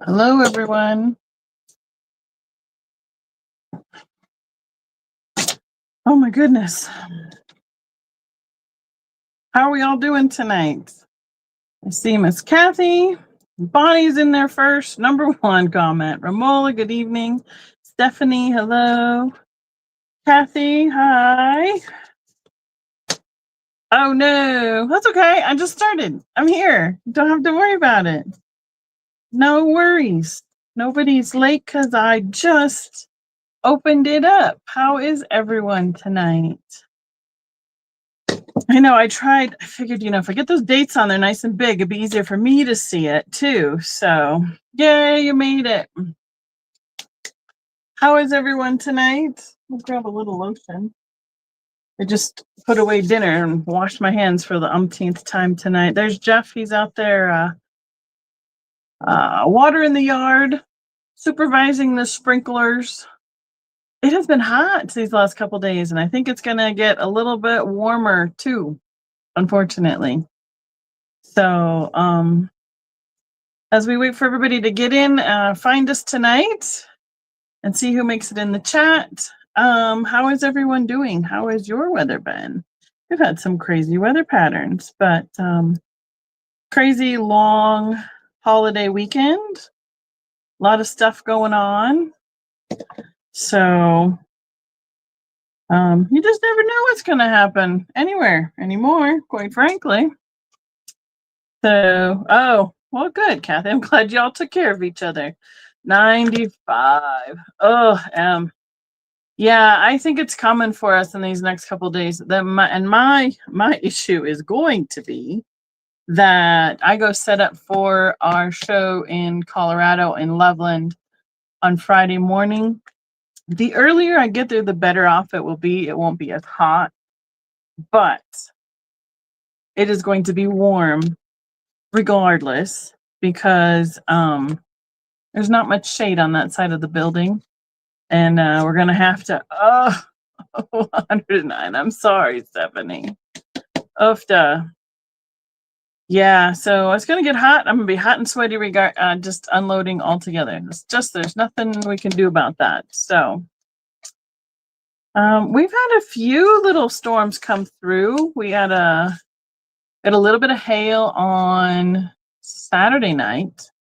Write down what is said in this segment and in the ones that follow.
Hello, everyone. Oh, my goodness. How are we all doing tonight? I see Miss Kathy. Bonnie's in there first. Number one comment. Ramola, good evening. Stephanie, hello. Kathy, hi. Oh, no. That's okay. I just started. I'm here. Don't have to worry about it. No worries. Nobody's late because I just opened it up. How is everyone tonight? I know I figured, if I get those dates on there nice and big, it'd be easier for me to see it too. So, yay, you made it. How is everyone tonight? I'll grab a little lotion. I just put away dinner and washed my hands for the umpteenth time tonight. There's Jeff. He's out there watering the yard, supervising the sprinklers. It has been hot these last couple days, and I think it's going to get a little bit warmer too, unfortunately. So, as we wait for everybody to get in, find us tonight and see who makes it in the chat. How is everyone doing? How has your weather been? We've had some crazy weather patterns, but crazy long holiday weekend. A lot of stuff going on. So you just never know what's going to happen anywhere anymore, quite frankly. So, well, good, Kathy. I'm glad y'all took care of each other. 95. Oh, yeah, I think it's coming for us in these next couple of days. My issue is going to be that I go set up for our show in Colorado in Loveland on Friday morning. The earlier I get there, the better off it will be. It won't be as hot, but it is going to be warm regardless because there's not much shade on that side of the building. And we're going to have to, 109. I'm sorry, Stephanie. Yeah, so it's going to get hot. I'm going to be hot and sweaty just unloading altogether. There's nothing we can do about that. So we've had a few little storms come through. We had a little bit of hail on Saturday night,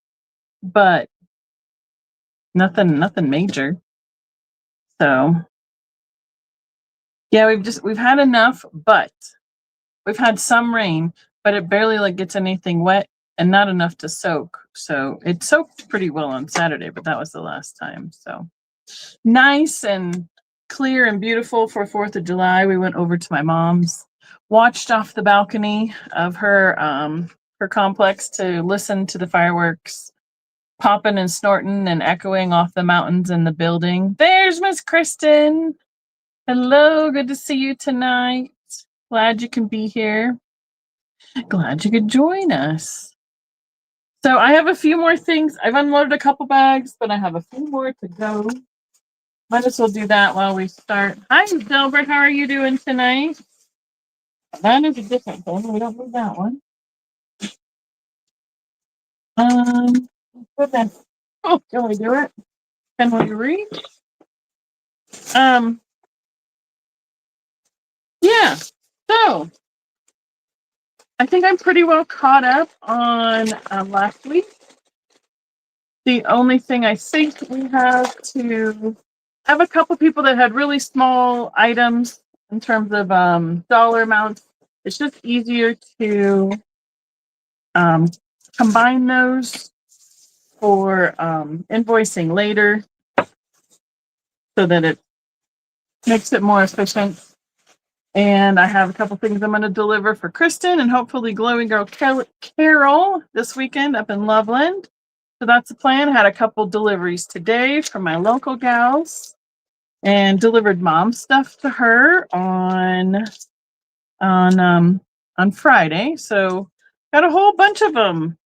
but nothing major. So yeah, we've had enough, but we've had some rain, but it barely gets anything wet and not enough to soak. So it soaked pretty well on Saturday, but that was the last time. So nice and clear and beautiful for 4th of July. We went over to my mom's, watched off the balcony of her complex to listen to the fireworks popping and snorting and echoing off the mountains in the building. There's Miss Kristen. Hello, good to see you tonight. Glad you can be here. Glad you could join us. So I have a few more things. I've unloaded a couple bags, but I have a few more to go. Might as well do that while we start. Hi, Delbert. How are you doing tonight? That is a different one. We don't need that one. Goodness. Oh, can we do it? Can we read? Yeah. So I think I'm pretty well caught up on last week. The only thing I think we have a couple people that had really small items in terms of dollar amounts. It's just easier to combine those for invoicing later so that it makes it more efficient. And I have a couple things I'm going to deliver for Kristen and hopefully Glowing Girl Carol this weekend up in Loveland. So that's the plan. I had a couple deliveries today from my local gals and delivered mom stuff to her on Friday. So got a whole bunch of them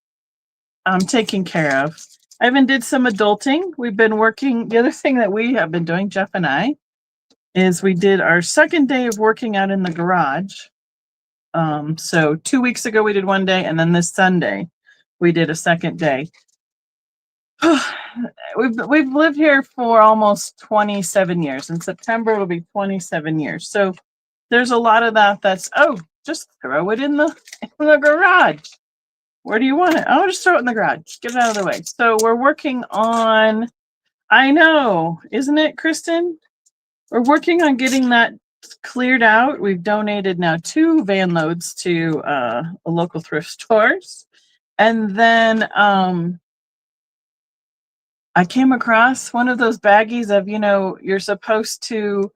taken care of. I even did some adulting. We've been working. The other thing that we have been doing, Jeff and I, is we did our second day of working out in the garage. So 2 weeks ago we did one day, and then this Sunday we did a second day. We've lived here for almost 27 years. In September, it'll be 27 years. So there's a lot of that that's, oh, just throw it in the garage. Where do you want it? Oh, just throw it in the garage. Get it out of the way. So we're working on, I know, isn't it, Kristen? We're working on getting that cleared out. We've donated now 2 van loads to a local thrift stores. And then I came across one of those baggies of, you're supposed to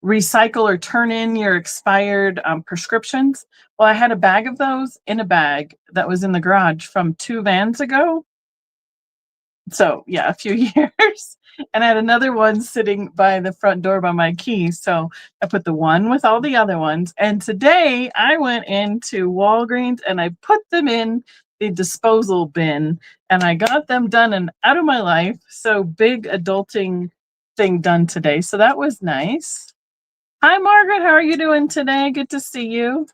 recycle or turn in your expired prescriptions. Well, I had a bag of those in a bag that was in the garage from 2 vans ago. So yeah, a few years. And I had another one sitting by the front door by my keys. So I put the one with all the other ones. And today I went into Walgreens and I put them in the disposal bin and I got them done and out of my life. So big adulting thing done today. So that was nice. Hi, Margaret. How are you doing today? Good to see you.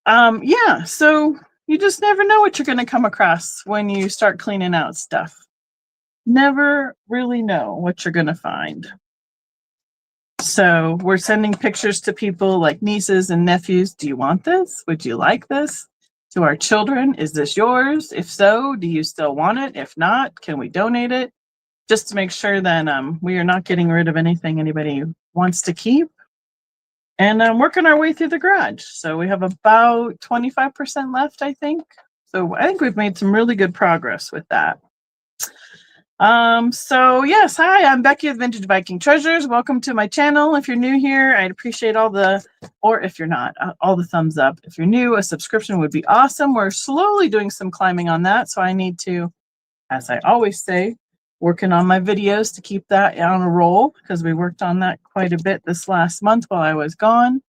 Yeah, so you just never know what you're going to come across when you start cleaning out stuff. Never really know what you're going to find. So we're sending pictures to people like nieces and nephews. Do you want this? Would you like this? To our children, is this yours? If so, do you still want it? If not, can we donate it? Just to make sure that we are not getting rid of anything anybody wants to keep. And I'm working our way through the garage. So we have about 25% left, I think. So I think we've made some really good progress with that. So yes, hi, I'm Becky with Vintage Viking Treasures. Welcome to my channel. If you're new here, I'd appreciate or if you're not, all the thumbs up. If you're new, a subscription would be awesome. We're slowly doing some climbing on that. So I need to, as I always say, working on my videos to keep that on a roll because we worked on that quite a bit this last month while I was gone.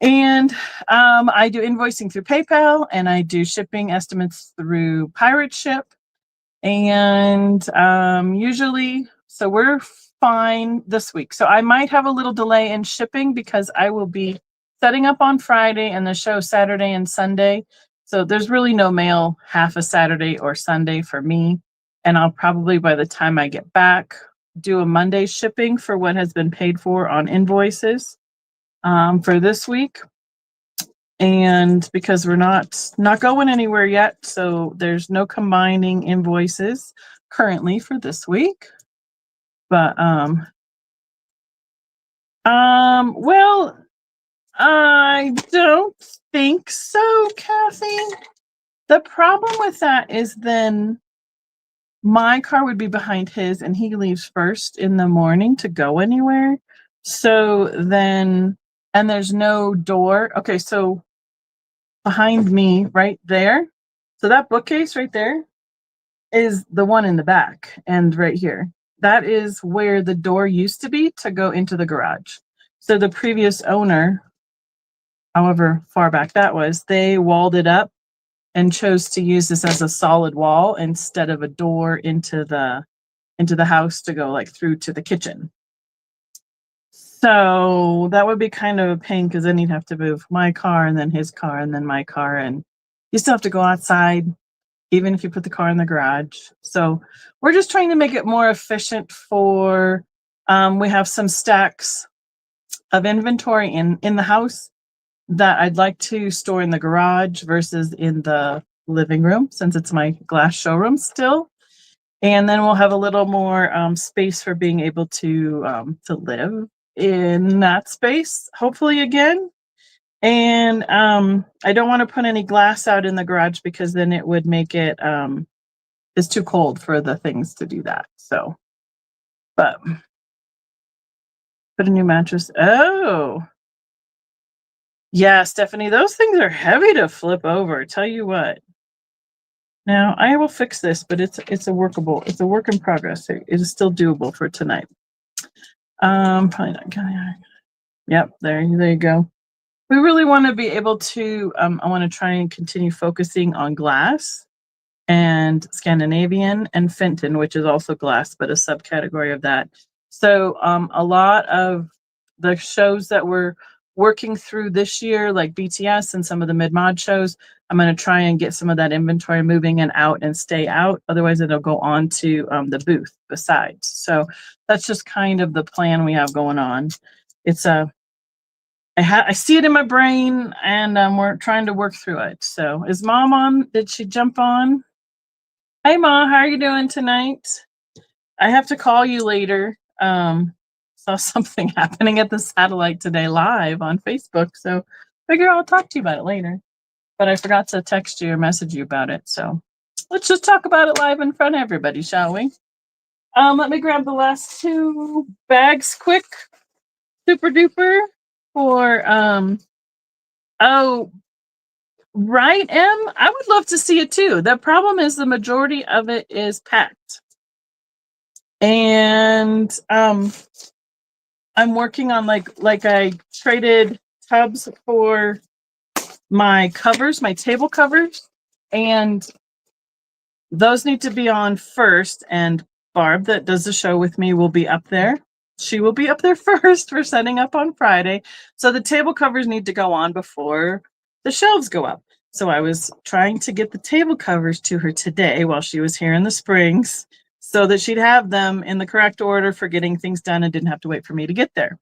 And I do invoicing through PayPal and I do shipping estimates through Pirate Ship. And usually, so we're fine this week. So I might have a little delay in shipping because I will be setting up on Friday and the show Saturday and Sunday. So there's really no mail half a Saturday or Sunday for me. And I'll probably, by the time I get back, do a Monday shipping for what has been paid for on invoices for this week. And because we're not going anywhere yet, so there's no combining invoices currently for this week. But well, I don't think so, Kathy. The problem with that is then my car would be behind his and he leaves first in the morning to go anywhere. So then, and there's no door. Okay, so behind me right there. So that bookcase right there is the one in the back and right here. That is where the door used to be to go into the garage. So the previous owner, however far back that was, they walled it up and chose to use this as a solid wall instead of a door into the house to go like through to the kitchen. So that would be kind of a pain because then you'd have to move my car and then his car and then my car, and you still have to go outside even if you put the car in the garage. So we're just trying to make it more efficient for, we have some stacks of inventory in the house that I'd like to store in the garage versus in the living room since it's my glass showroom still. And then we'll have a little more space for being able to live in that space, hopefully again. And I don't want to put any glass out in the garage because then it would make it, it's too cold for the things to do that. So, but put a new mattress. Oh, yeah, Stephanie, those things are heavy to flip over. Tell you what. Now I will fix this, but it's a work in progress. It is still doable for tonight. Probably not gonna. Yep, there you go. We really want to be able to. I want to try and continue focusing on glass and Scandinavian and Fenton, which is also glass, but a subcategory of that. So a lot of the shows that we're working through this year, like BTS and some of the mid-mod shows, I'm going to try and get some of that inventory moving and out and stay out. Otherwise, it'll go on to the booth besides. So that's just kind of the plan we have going on. It's I see it in my brain, and we're trying to work through it. So is Mom on? Did she jump on? Hey, Ma, how are you doing tonight? I have to call you later. Saw something happening at the satellite today live on Facebook, so figure I'll talk to you about it later. But I forgot to text you or message you about it, so let's just talk about it live in front of everybody, shall we? Let me grab the last 2 bags quick. Super duper for oh, right, M? I would love to see it too. The problem is the majority of it is packed. And I'm working on like I traded tubs for my covers, my table covers, and those need to be on first. And Barb, that does the show with me, will be up there. She will be up there first for setting up on Friday. So the table covers need to go on before the shelves go up. So I was trying to get the table covers to her today while she was here in the Springs so that she'd have them in the correct order for getting things done and didn't have to wait for me to get there.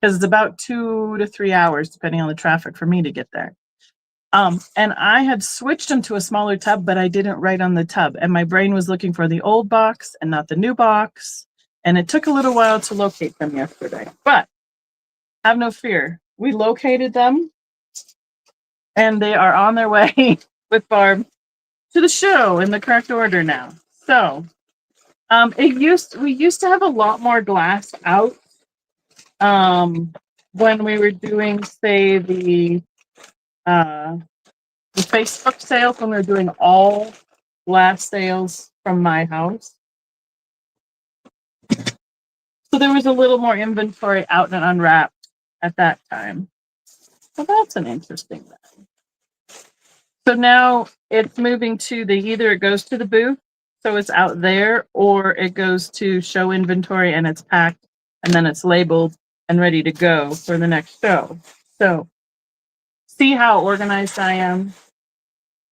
Because it's about 2 to 3 hours, depending on the traffic, for me to get there. And I had switched them to a smaller tub, but I didn't write on the tub. And my brain was looking for the old box and not the new box. And it took a little while to locate them yesterday. But have no fear. We located them. And they are on their way with Barb to the show in the correct order now. So we used to have a lot more glass out when we were doing, say, the Facebook sales, when we were doing all glass sales from my house. So there was a little more inventory out and unwrapped at that time. Well, that's an interesting thing. So now it's moving to either it goes to the booth, so it's out there, or it goes to show inventory and it's packed and then it's labeled and ready to go for the next show. So see how organized I am.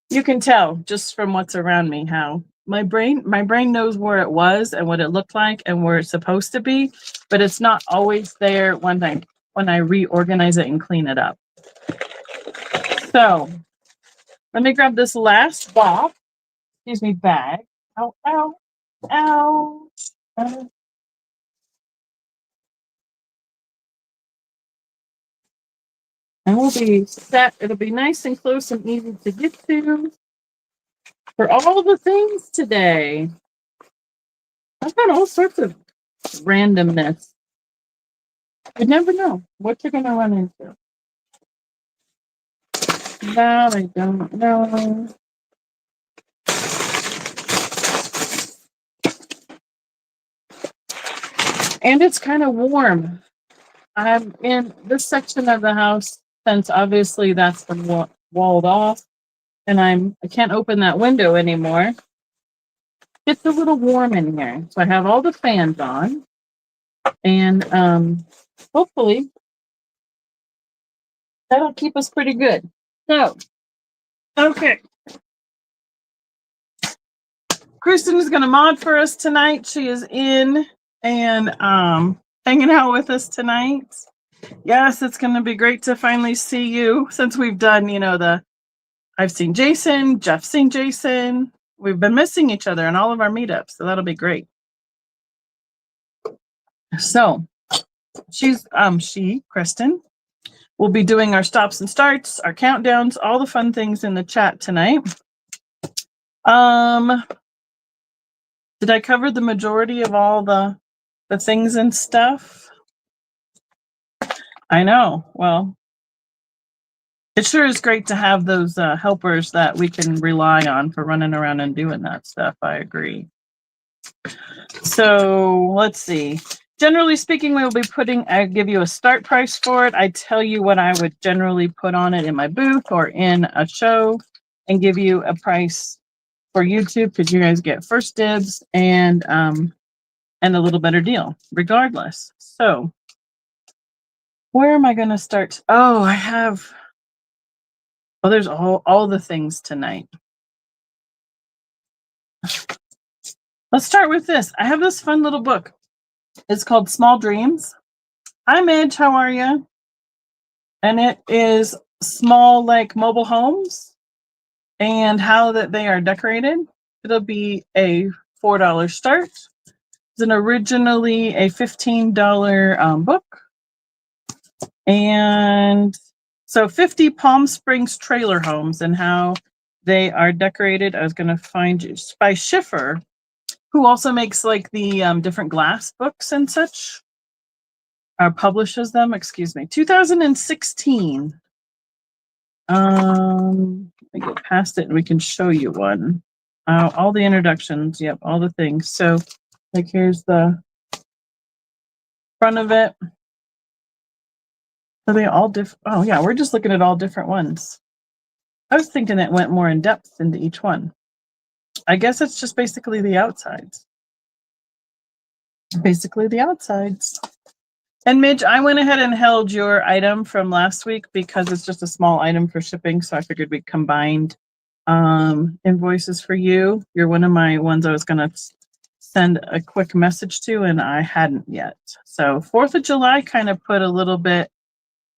You can tell just from what's around me how my brain knows where it was and what it looked like and where it's supposed to be, but it's not always there when I reorganize it and clean it up. So let me grab this last box. Excuse me, bag. Ow, ow, ow. And we'll be set. It'll be nice and close and easy to get to for all the things today. I've got all sorts of randomness. You never know what you're going to run into. That I don't know. And it's kind of warm. I'm in this section of the house, since obviously that's been walled off, and I can't open that window anymore. It's a little warm in here, so I have all the fans on, and hopefully that'll keep us pretty good. So, okay. Kristen is going to mod for us tonight. She is in and hanging out with us tonight. Yes, it's going to be great to finally see you, since we've done, I've seen Jason, Jeff's seen Jason. We've been missing each other in all of our meetups, so that'll be great. So Kristen, will be doing our stops and starts, our countdowns, all the fun things in the chat tonight. Did I cover the majority of all the things and stuff? I know. Well, it sure is great to have those helpers that we can rely on for running around and doing that stuff. I agree. So let's see. Generally speaking, we will be I give you a start price for it. I tell you what I would generally put on it in my booth or in a show, and give you a price for YouTube, because you guys get first dibs and a little better deal regardless. So Where am I going to start? Oh, I have. Oh, there's all the things tonight. Let's start with this. I have this fun little book. It's called Small Dreams. Hi, Midge. How are you? And it is small, like mobile homes and how that they are decorated. It'll be a $4 start. It's originally a $15 book. And so 50 Palm Springs trailer homes and how they are decorated. I was going to find you by Schiffer, who also makes like the different glass books and such. Publishes them, 2016. Let me get past it and we can show you one. All the introductions, yep, all the things. So like here's the front of it. Are they all different? Oh yeah, we're just looking at all different ones. I was thinking it went more in depth into each one. I guess it's just basically the outsides. Basically the outsides. And Midge, I went ahead and held your item from last week because it's just a small item for shipping. So I figured we combined invoices for you. You're one of my ones I was going to send a quick message to, and I hadn't yet. So 4th of July kind of put a little bit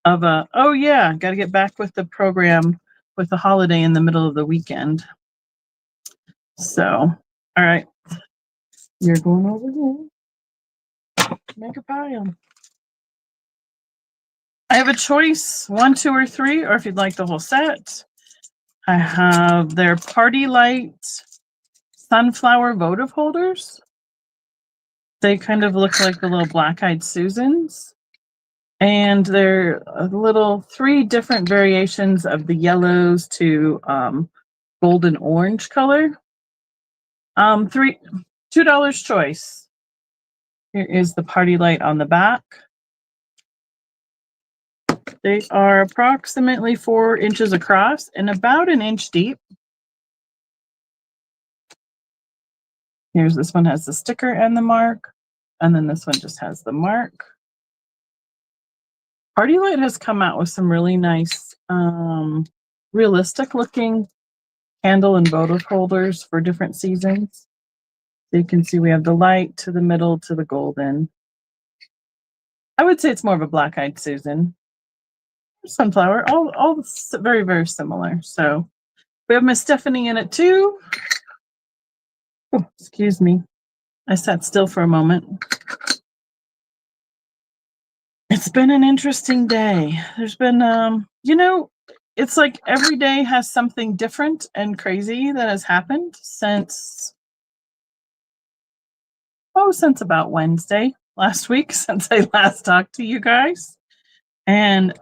of a, oh yeah, got to get back with the program with the holiday in the middle of the weekend. So, all right. You're going over here. Make a pile. I have a choice, 1, 2, or 3, or if you'd like the whole set. I have their Party Light sunflower votive holders. They kind of look like the little black-eyed Susans. And they're a little 3 different variations of the yellows to golden orange color. $2 choice. Here is the Party Light on the back. They are approximately 4 inches across and about an inch deep. Here's this one has the sticker and the mark, and then this one just has the mark. Party Light has come out with some really nice, realistic looking candle and votive holders for different seasons. So you can see we have the light to the middle to the golden. I would say it's more of a black-eyed Susan. Sunflower, all very, very similar. So we have Miss Stephanie in it too. Oh, excuse me. I sat still for a moment. It's been an interesting day. There's been, it's like every day has something different and crazy that has happened since about Wednesday last week, since I last talked to you guys. And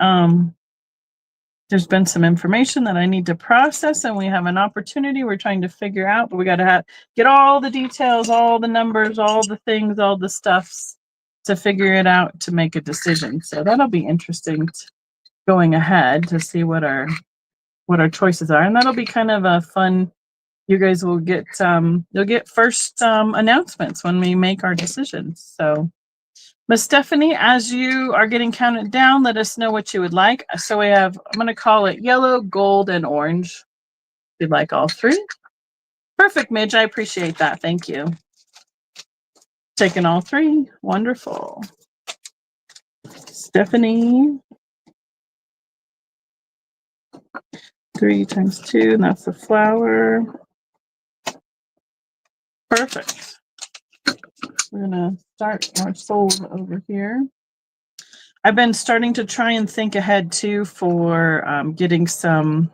there's been some information that I need to process, and we have an opportunity we're trying to figure out, but we got to get all the details, all the numbers, all the things, all the stuffs to figure it out to make a decision. So that'll be interesting going ahead to see what our choices are, and that'll be kind of a fun. You guys will get you'll get first announcements when we make our decisions. So Miss Stephanie, as you are getting counted down, let us know what you would like. So we have, I'm going to call it yellow, gold, and orange. If you'd like all 3. Perfect, Midge. I appreciate that. Thank you. Taking all 3. Wonderful. Stephanie. 3 times 2, and that's the flower. Perfect. We're going to start our sold over here. I've been starting to try and think ahead too for getting some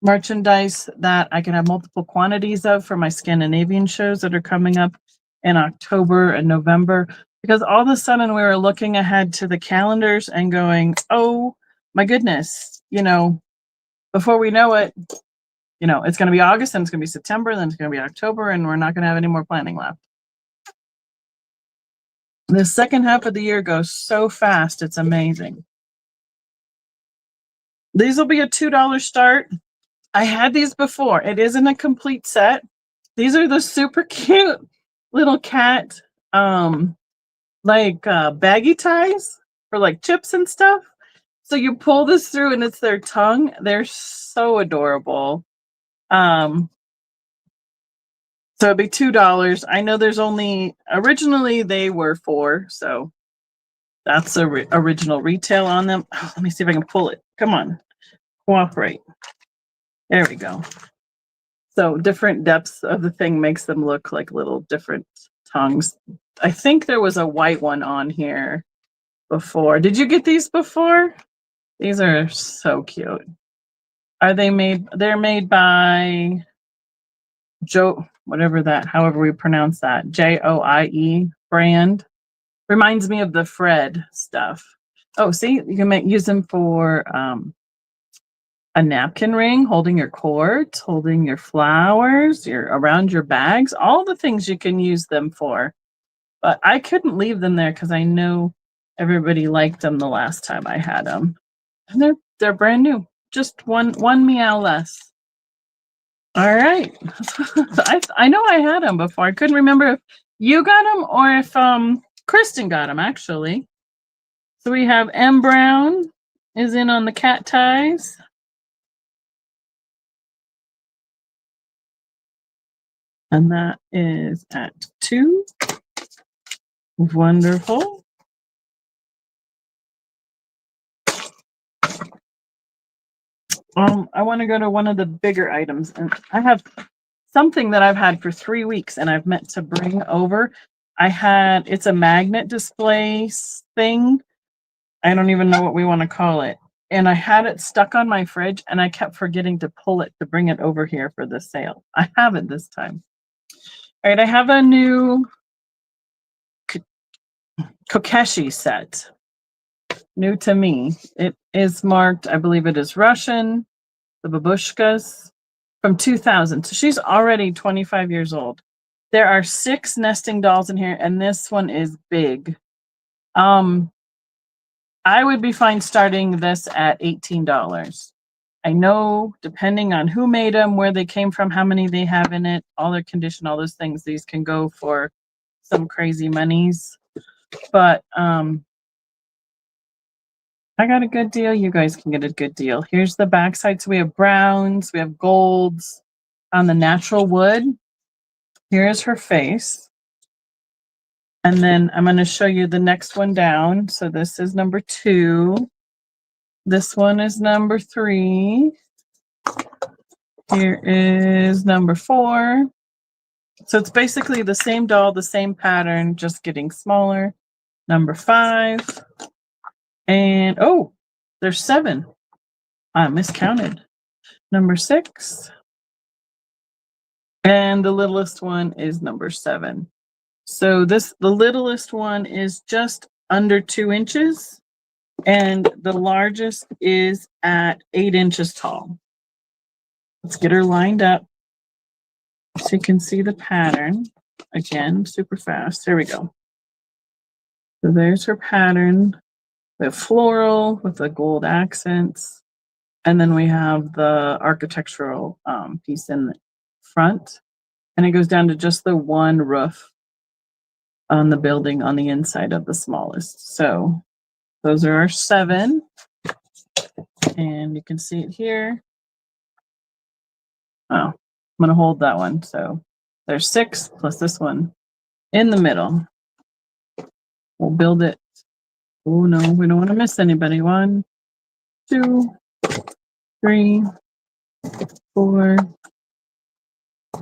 merchandise that I can have multiple quantities of for my Scandinavian shows that are coming up in October and November. Because all of a sudden we were looking ahead to the calendars and going, oh my goodness, before we know it, it's going to be August and it's going to be September, and then it's going to be October, and we're not going to have any more planning left. The second half of the year goes so fast, it's amazing. These will be a $2 start. I had these before. It isn't a complete set. These are the super cute little cat, baggy ties for like chips and stuff. So you pull this through and it's their tongue. They're so adorable. So it'd be $2. I know there's only, originally they were 4, so that's the original retail on them. Oh, let me see if I can pull it. Come on, cooperate. There we go. So different depths of the thing makes them look like little different tongues. I think there was a white one on here before. Did you get these before? These are so cute. Are they made? They're made by Joe, whatever that, however we pronounce that, JOIE brand. Reminds me of the Fred stuff. Oh, see, you can use them for a napkin ring, holding your cords, holding your flowers, around your bags, all the things you can use them for. But I couldn't leave them there because I know everybody liked them the last time I had them. And they're brand new. Just one meow less. All right. I know I had them before. I couldn't remember if you got them or if Kristen got them actually. So we have M Brown is in on the cat ties. And that is at 2. Wonderful. I want to go to one of the bigger items, and I have something that I've had for 3 weeks and I've meant to bring over. It's a magnet display thing. I don't even know what we want to call it. And I had it stuck on my fridge and I kept forgetting to pull it to bring it over here for the sale. I have it this time. All right, I have a new Kokeshi set. New to me. It is marked, I believe it is Russian, the babushkas from 2000. So she's already 25 years old. There are 6 nesting dolls in here, and this one is big. I would be fine starting this at $18. I know, depending on who made them, where they came from, how many they have in it, all their condition, all those things, these can go for some crazy monies. But I got a good deal. You guys can get a good deal. Here's the backside. So we have browns, we have golds on the natural wood. Here's her face. And then I'm going to show you the next one down. So this is number 2. This one is number 3. Here is number 4. So it's basically the same doll, the same pattern, just getting smaller. Number 5. And oh, there's 7. I miscounted. Number 6. And the littlest one is number 7. So the littlest one is just under 2 inches, and the largest is at 8 inches tall. Let's get her lined up so you can see the pattern. Again, super fast. There we go. So there's her pattern. We have floral with the gold accents. And then we have the architectural piece in the front. And it goes down to just the one roof on the building on the inside of the smallest. So those are our 7. And you can see it here. Oh, I'm going to hold that one. So there's 6 plus this one in the middle. We'll build it. Oh, no, we don't want to miss anybody. 1, 2, 3, 4,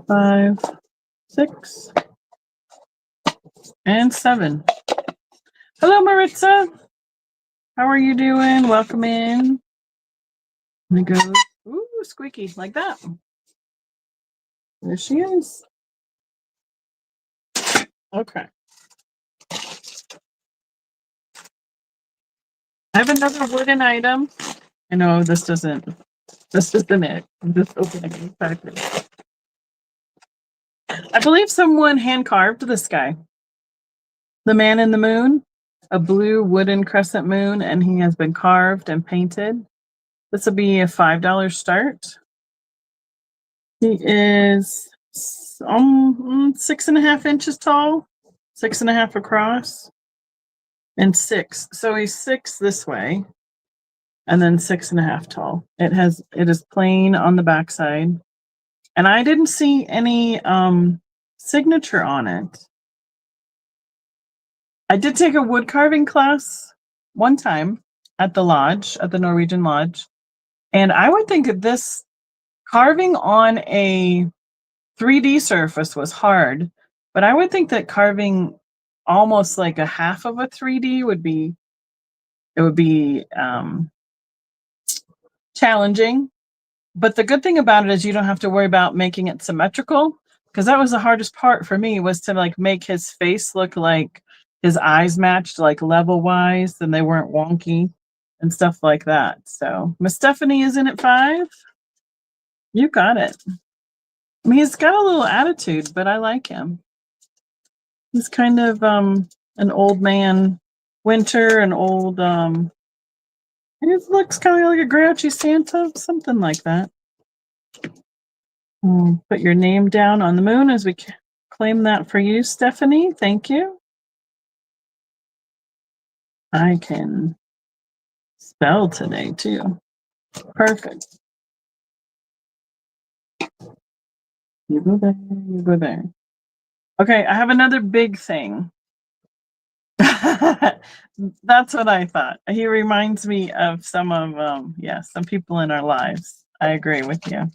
5, 6, and 7. Hello, Maritza. How are you doing? Welcome in. And it goes, ooh, squeaky, like that. There she is. Okay. I have another wooden item. I know this isn't it. I'm just opening the package. I believe someone hand carved this guy. The man in the moon, a blue wooden crescent moon, and he has been carved and painted. This will be a $5 start. He is 6.5 inches tall, 6.5 across, and 6. So he's 6 this way. and then 6.5 tall. It is plain on the backside, and I didn't see any signature on it. I did take a wood carving class one time at the lodge, at the Norwegian lodge, and I would think that this carving on a 3D surface was hard, but I would think that carving almost like a half of a 3D would be challenging. But the good thing about it is you don't have to worry about making it symmetrical, because that was the hardest part for me, was to like make his face look like his eyes matched like level wise and they weren't wonky and stuff like that. So Miss Stephanie is in at 5. You got it. I mean, he's got a little attitude, but I like him. He's kind of an old man Winter, an old he looks kind of like a grouchy Santa, something like that. Put your name down on the moon as we claim that for you, Stephanie. Thank you. I can spell today too. Perfect. You go there, you go there. Okay, I have another big thing. That's what I thought. He reminds me of some people in our lives. I agree with you.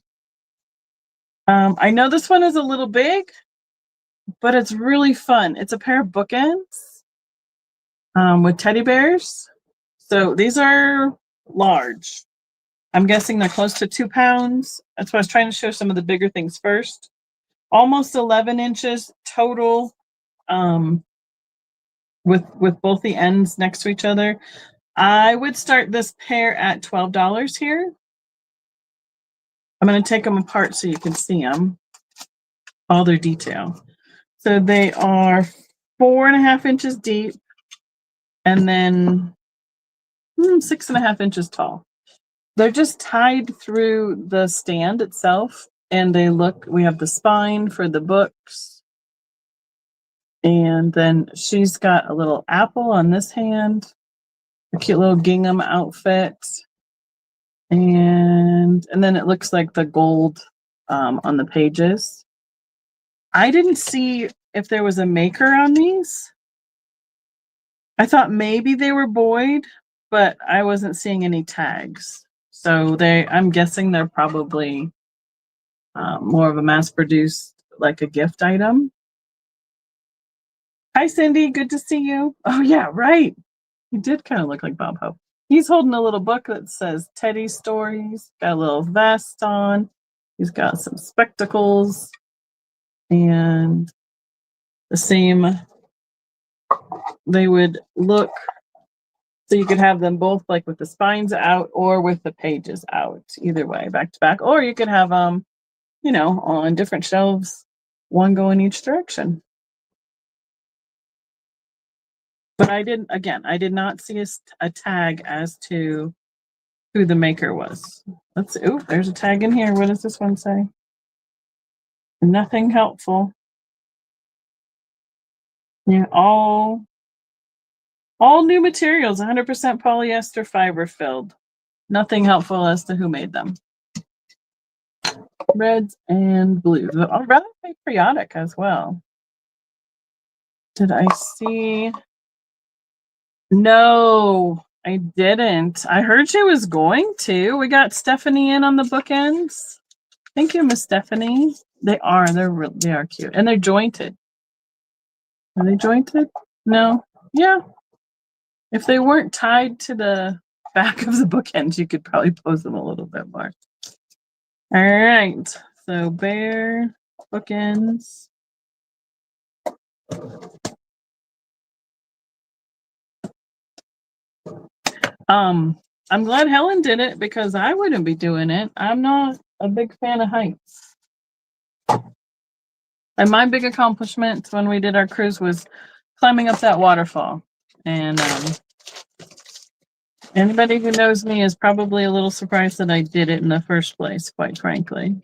I know this one is a little big, but it's really fun. It's a pair of bookends with teddy bears. So these are large. I'm guessing they're close to 2 pounds. That's why I was trying to show some of the bigger things first. Almost 11 inches total, with both the ends next to each other. I would start this pair at $12 here. I'm going to take them apart so you can see them, all their detail. So they are 4.5 inches deep, and then 6.5 inches tall. They're just tied through the stand itself, and we have the spine for the books. And then she's got a little apple on this hand, a cute little gingham outfit. And then it looks like the gold on the pages. I didn't see if there was a maker on these. I thought maybe they were buoyed, but I wasn't seeing any tags. So I'm guessing they're probably more of a mass-produced, like a gift item. Hi, Cindy. Good to see you. Oh, yeah, right. He did kind of look like Bob Hope. He's holding a little book that says Teddy Stories. Got a little vest on. He's got some spectacles. And the same, they would look, so you could have them both like with the spines out or with the pages out, either way, back to back. Or you could have them, on different shelves, one going each direction. But I did not see a tag as to who the maker was. There's a tag in here. What does this one say? Nothing helpful. Yeah, all new materials, 100% polyester fiber filled. Nothing helpful as to who made them. Reds and blues. Oh, rather patriotic as well. Did I see? No, I didn't. I heard she was going to. We got Stephanie in on the bookends. Thank you, Miss Stephanie. They are cute. And they're jointed. Are they jointed? No. Yeah. If they weren't tied to the back of the bookends, you could probably pose them a little bit more. All right. So bear bookends. I'm glad Helen did it because I wouldn't be doing it. I'm not a big fan of heights. And my big accomplishment when we did our cruise was climbing up that waterfall. And anybody who knows me is probably a little surprised that I did it in the first place, quite frankly.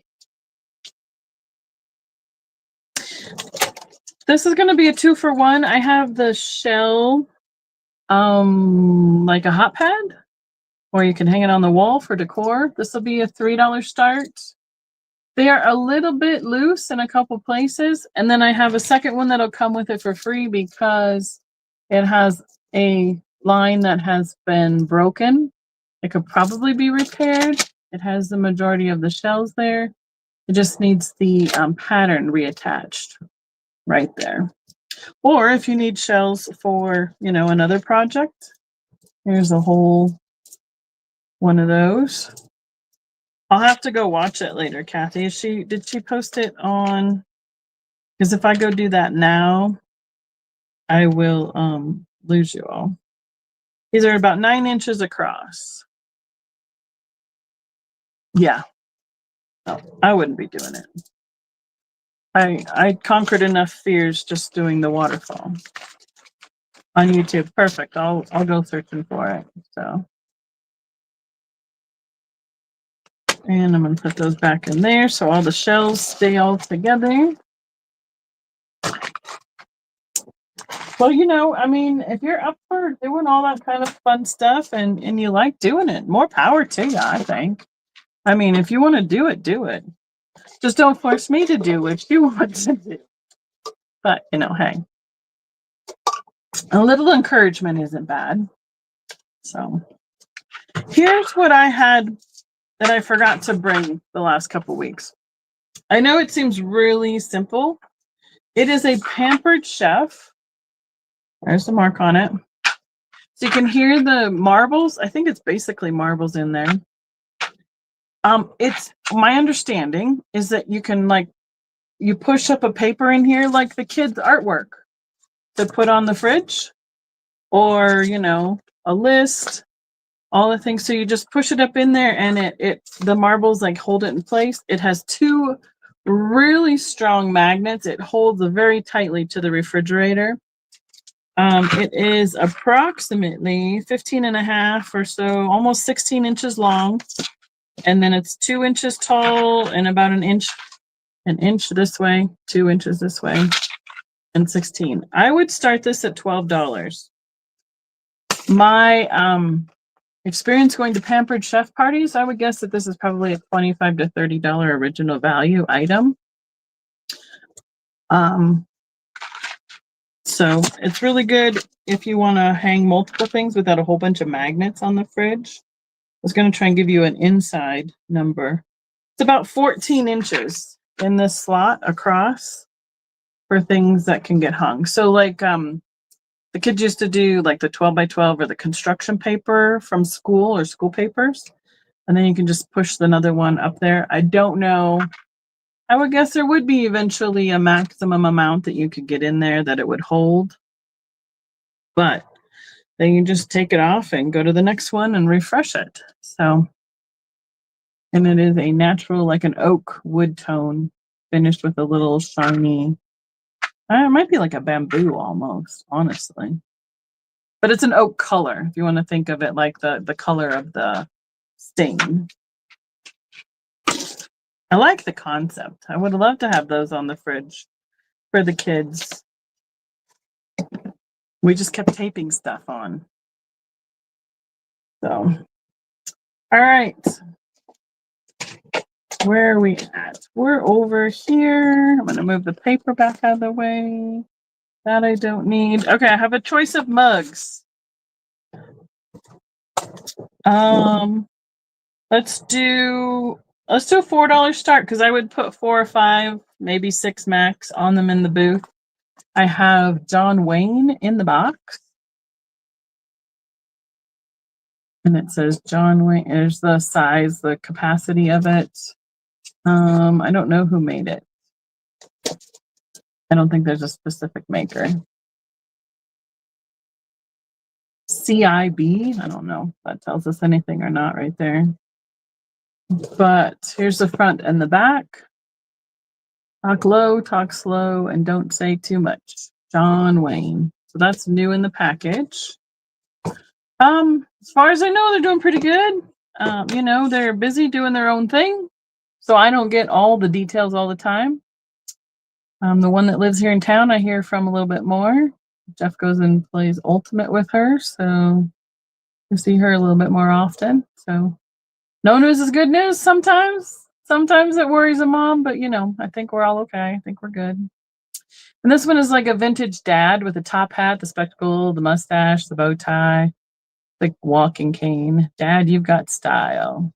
This is going to be a 2-for-1. I have the shell, like a hot pad. or you can hang it on the wall for decor. This will be a $3 start. They are a little bit loose in a couple places. And then I have a second one that'll come with it for free because it has a line that has been broken. It could probably be repaired. It has the majority of the shells there. It just needs the pattern reattached right there. Or if you need shells for, another project, here's a whole one of those. I'll have to go watch it later, Kathy. Did she post it on? Because if I go do that now, I will lose you all. These are about 9 inches across. Yeah. No, I wouldn't be doing it. I conquered enough fears just doing the waterfall on YouTube. Perfect. I'll go searching for it. So, and I'm gonna put those back in there so all the shells stay all together. Well, if you're up for doing all that kind of fun stuff and you like doing it, more power to you, I think. If you want to do it, do it. Just don't force me to do what you want to do. But, hey, a little encouragement isn't bad. So here's what I had that I forgot to bring the last couple weeks. I know it seems really simple. It is a Pampered Chef. There's the mark on it. So you can hear the marbles. I think it's basically marbles in there. It's my understanding is that you can you push up a paper in here like the kids' artwork to put on the fridge, or a list, all the things. So you just push it up in there, and the marbles hold it in place. It has 2 really strong magnets. It holds very tightly to the refrigerator. It is approximately 15 and a half or so, almost 16 inches long. And then it's 2 inches tall and about an inch this way, 2 inches this way, and 16. I would start this at $12. My experience going to Pampered Chef parties, I would guess that this is probably a $25 to $30 original value item. So it's really good if you want to hang multiple things without a whole bunch of magnets on the fridge. I was going to try and give you an inside number. It's about 14 inches in this slot across for things that can get hung. So the kids used to do the 12 by 12 or the construction paper from school or school papers. And then you can just push another one up there. I don't know. I would guess there would be eventually a maximum amount that you could get in there that it would hold. But then you just take it off and go to the next one and refresh it. So, and it is a natural, like an oak wood tone, finished with a little shiny, it might be like a bamboo almost, honestly. But it's an oak color, if you want to think of it like the color of the stain. I like the concept. I would love to have those on the fridge for the kids. We just kept taping stuff on. So, all right. Where are we at? We're over here. I'm going to move the paper back out of the way. That I don't need. Okay, I have a choice of mugs. Let's do a $4 start because I would put 4 or 5, maybe 6 max on them in the booth. I have John Wayne in the box. And it says John Wayne. There's the size, the capacity of it. I don't know who made it. I don't think there's a specific maker. CIB, I don't know if that tells us anything or not right there. But here's the front and the back. Talk low, talk slow, and don't say too much. John Wayne. So that's new in the package. As far as I know, they're doing pretty good. They're busy doing their own thing. So I don't get all the details all the time. The one that lives here in town, I hear from a little bit more. Jeff goes and plays Ultimate with her. So You see her a little bit more often. So no news is good news sometimes. Sometimes it worries a mom, but I think we're all okay. I think we're good. And this one is like a vintage dad with a top hat, the spectacle, the mustache, the bow tie, the walking cane. Dad, you've got style.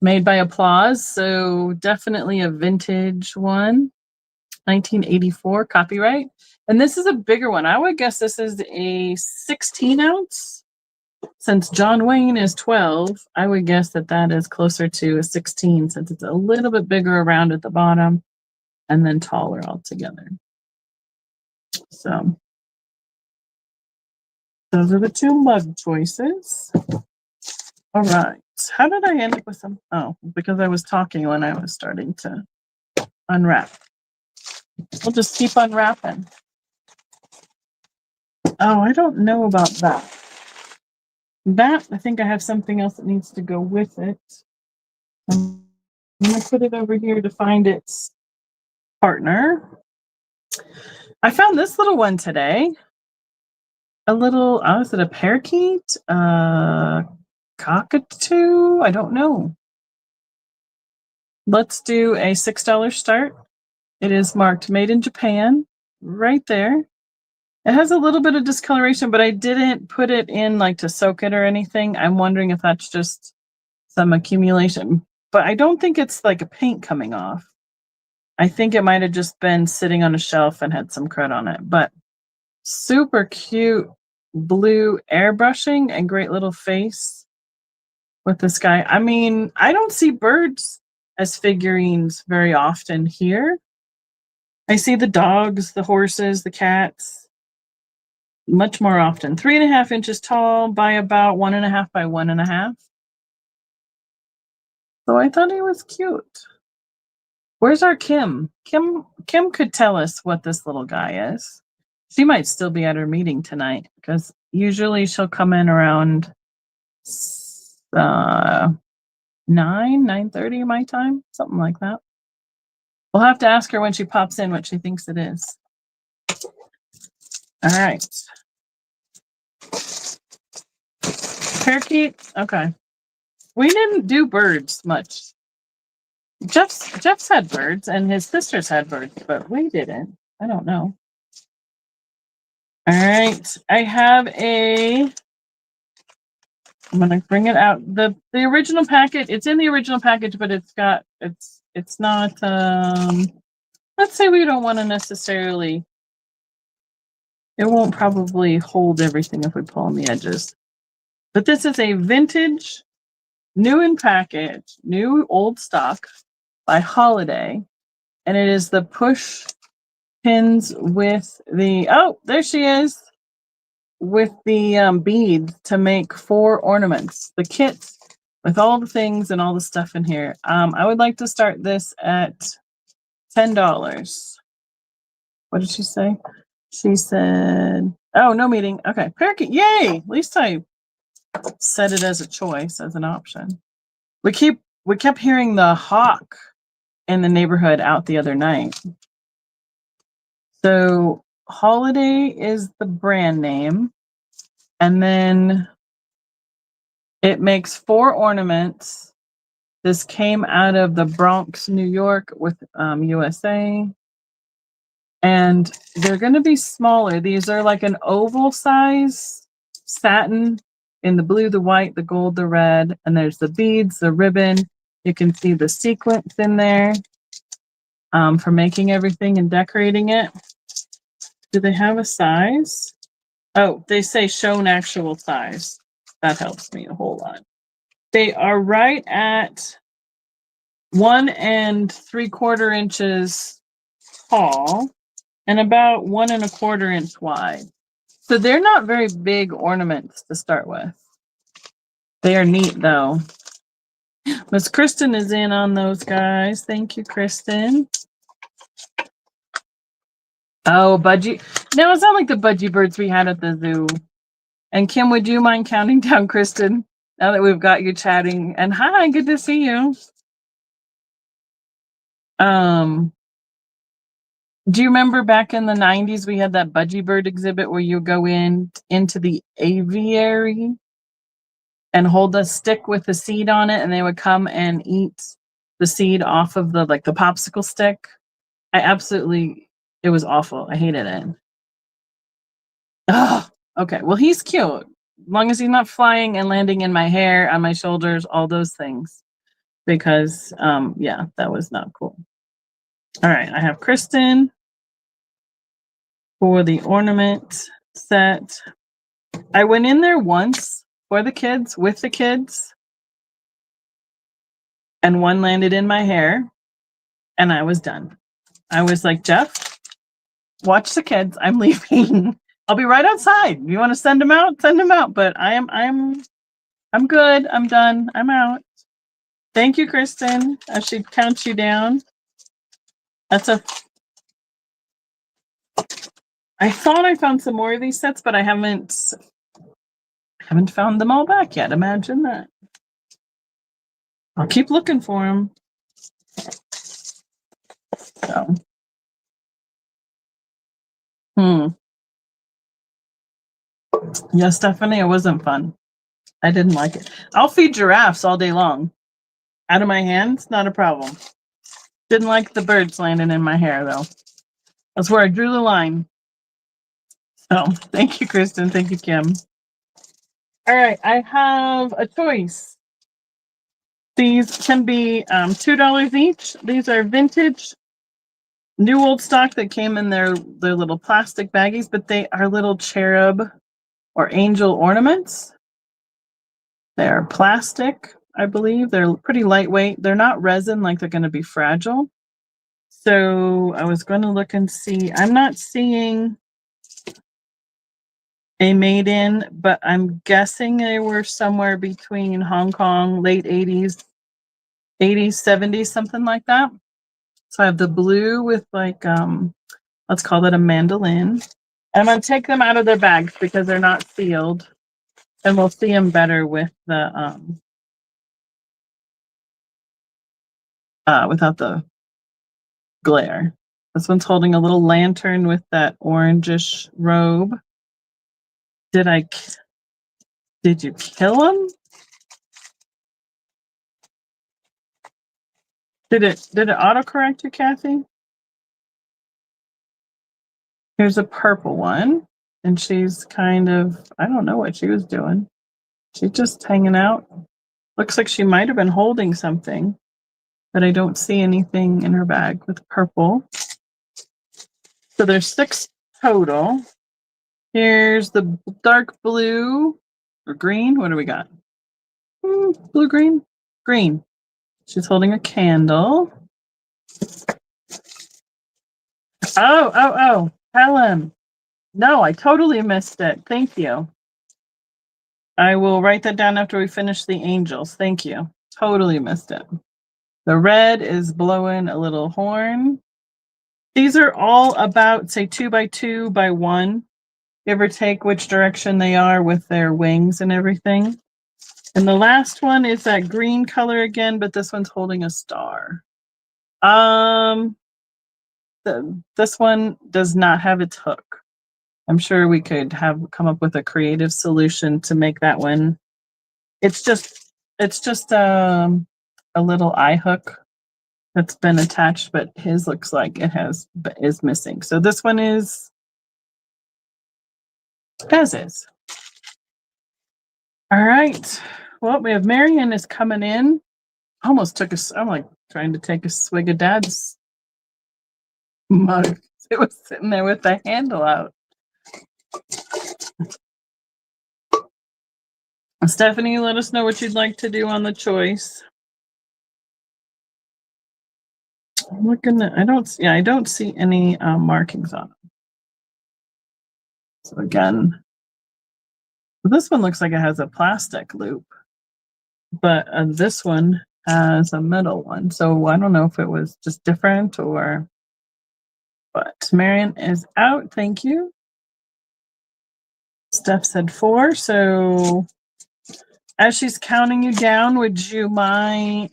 Made by Applause, so definitely a vintage one. 1984 copyright. And this is a bigger one. I would guess this is a 16 ounce. Since John Wayne is 12, I would guess that is closer to a 16 since it's a little bit bigger around at the bottom and then taller altogether. So those are the two mug choices. All right. How did I end up with them? Oh, because I was talking when I was starting to unwrap. We'll just keep unwrapping. Oh, I don't know about that. That, I think I have something else that needs to go with it. I'm going to put it over here to find its partner. I found this little one today. A little, is it a parakeet? Cockatoo? I don't know. Let's do a $6 start. It is marked made in Japan right there. It has a little bit of discoloration, but I didn't put it in like to soak it or anything. I'm wondering if that's just some accumulation, but I don't think it's like a paint coming off. I think it might have just been sitting on a shelf and had some crud on it, but super cute blue airbrushing and great little face with this guy. I mean, I don't see birds as figurines very often here. I see the dogs, the horses, the cats much more often. 3.5 inches tall by about 1.5 by 1.5. So I thought he was cute. Where's our Kim? Kim could tell us what this little guy is. She might still be at her meeting tonight because usually she'll come in around 9:30 my time, something like that. We'll have to ask her when she pops in what she thinks it is. All right. Parakeet. Okay. We didn't do birds much. Jeff's had birds and his sisters had birds, but we didn't. I don't know. All right. I have I'm gonna bring it out. The original packet, it's in the original package, but it's not let's say we don't want to necessarily, it won't probably hold everything if we pull on the edges. But this is a vintage, new in package, new old stock by Holiday. And it is the push pins with the, oh, there she is, with the beads to make 4 ornaments. The kit with all the things and all the stuff in here. I would like to start this at $10. What did she say? She said, oh, no meeting. Okay, parakeet, yay! At least I set it as a choice, as an option. We kept hearing the hawk in the neighborhood out the other night. So Holiday is the brand name. And then it makes 4 ornaments. This came out of the Bronx, New York with USA. And they're going to be smaller. These are like an oval size satin in the blue, the white, the gold, the red. And there's the beads, the ribbon. You can see the sequence in there for making everything and decorating it. Do they have a size? Oh, they say show an actual size. That helps me a whole lot. They are right at 1 3/4 inches tall and about 1 1/4 inch wide. So they're not very big ornaments to start with. They are neat though. Miss Kristen is in on those guys. Thank you, Kristen. Oh, budgie. No, it's not like the budgie birds we had at the zoo. And Kim, would you mind counting down Kristen now that we've got you chatting? And hi, good to see you. Do you remember back in the 90s we had that budgie bird exhibit where you go into the aviary and hold a stick with the seed on it, and they would come and eat the seed off of the popsicle stick. It was awful. I hated it. Oh, okay. Well, he's cute. As long as he's not flying and landing in my hair, on my shoulders, all those things. Because, yeah, that was not cool. All right, I have Kristen for the ornament set. I went in there once for the kids, with the kids, and one landed in my hair, and I was done. I was like, Jeff, watch the kids. I'm leaving. I'll be right outside. You want to send them out? Send them out. But I'm good. I'm done. I'm out. Thank you, Kristen. I should count you down. I thought I found some more of these sets, but I haven't found them all back yet. Imagine that. I'll keep looking for them. So. Yeah, Stephanie, it wasn't fun. I didn't like it. I'll feed giraffes all day long. Out of my hands, not a problem. Didn't like the birds landing in my hair, though. That's where I drew the line. So, thank you, Kristen. Thank you, Kim. All right, I have a choice. These can be $2 each. These are vintage, new old stock that came in their little plastic baggies, but they are little cherub or angel ornaments. They're plastic, I believe. They're pretty lightweight. They're not resin, like they're going to be fragile. So I was going to look and see. I'm not seeing a made in, but I'm guessing they were somewhere between Hong Kong, late 80s, 70s, something like that. So I have the blue with like, let's call it a mandolin. I'm going to take them out of their bags because they're not sealed. And we'll see them better with the, without the glare. This one's holding a little lantern with that orangish robe. Did you kill him? Did it autocorrect you, Kathy? Here's a purple one, and she's kind of, I don't know what she was doing. She's just hanging out. Looks like she might have been holding something, but I don't see anything in her bag with purple. So there's 6 total. Here's the dark blue or green. What do we got? Blue, green, green. She's holding a candle. Oh, Helen. No, I totally missed it. Thank you. I will write that down after we finish the angels. Thank you. Totally missed it. The red is blowing a little horn. These are all about, say, 2 by 2 by 1, give or take which direction they are with their wings and everything. And the last one is that green color again, but this one's holding a star. This one does not have its hook. I'm sure we could come up with a creative solution to make that one. It's just a little eye hook that's been attached, but his looks like is missing. So this one is as is. All right. Well, we have Marion is coming in. Almost took us. I'm like trying to take a swig of Dad's mug. It was sitting there with the handle out. Stephanie, let us know what you'd like to do on the choice. I'm looking at, I don't see any markings on it. So again, this one looks like it has a plastic loop, but this one has a metal one. So I don't know if it was just different or, but Marion is out. Thank you. Steph said 4. So as she's counting you down, would you mind,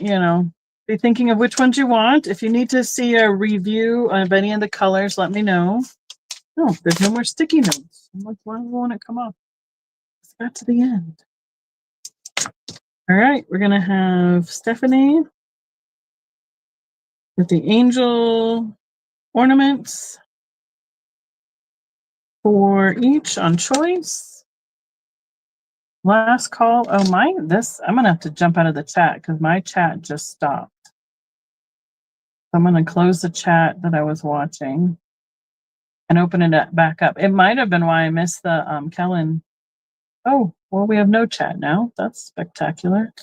be thinking of which ones you want? If you need to see a review of any of the colors, let me know. Oh, there's no more sticky notes. I'm like, why won't it come off? It's got to the end. All right, we're going to have Stephanie with the angel ornaments for each on choice. Last call. Oh, I'm going to have to jump out of the chat because my chat just stopped. So I'm going to close the chat that I was watching and open it back up. It might have been why I missed the Kellen. Oh, well, we have no chat now. That's spectacular.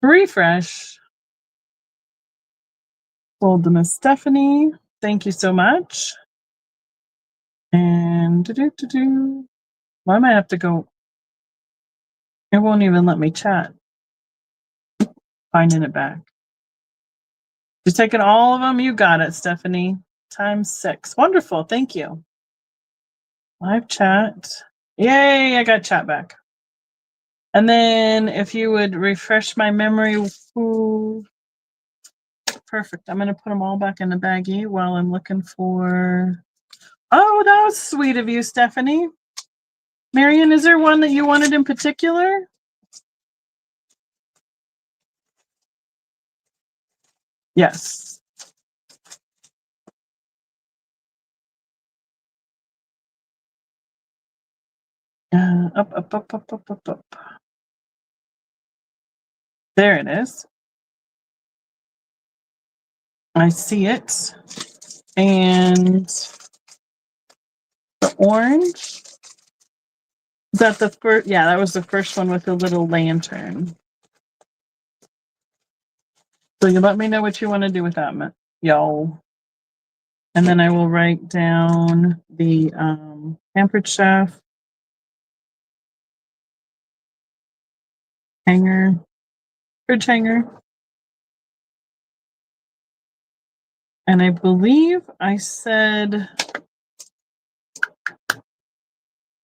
Refresh. Hold to Miss Stephanie. Thank you so much. And why might I have to go? It won't even let me chat. Finding it back. You're taking all of them? You got it, Stephanie. Times 6. Wonderful. Thank you. Live chat. Yay, I got chat back. And then if you would refresh my memory. Ooh, perfect. I'm going to put them all back in the baggie while I'm looking for... Oh, that was sweet of you, Stephanie. Marion, is there one that you wanted in particular? Yes. Up. There it is. I see it. And the orange. Is that the first? Yeah, that was the first one with the little lantern. So you let me know what you want to do with that, y'all. And then I will write down the Pampered Chef hanger, fridge hanger. And I believe I said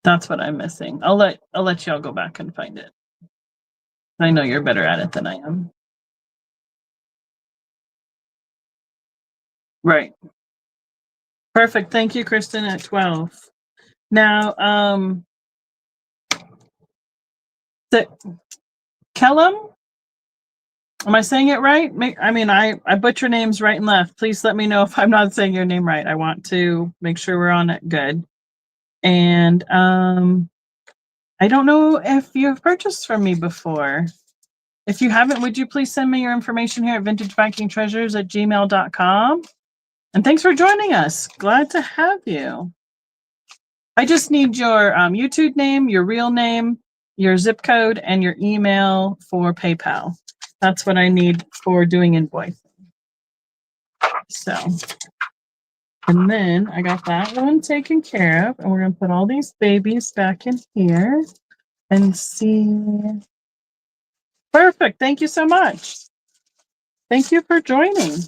that's what I'm missing. I'll let y'all go back and find it. I know you're better at it than I am. Right. Perfect. Thank you, Kristen, at 12. Now, Kellum, am I saying it right? I mean, I butcher names right and left. Please let me know if I'm not saying your name right. I want to make sure we're on it good. And I don't know if you've purchased from me before. If you haven't, would you please send me your information here at vintagevikingtreasures@gmail.com? And thanks for joining us. Glad to have you. I just need your YouTube name, your real name, your zip code, and your email for PayPal. That's what I need for doing invoicing. So, and then I got that one taken care of, and we're going to put all these babies back in here and see. Perfect. Thank you so much. Thank you for joining.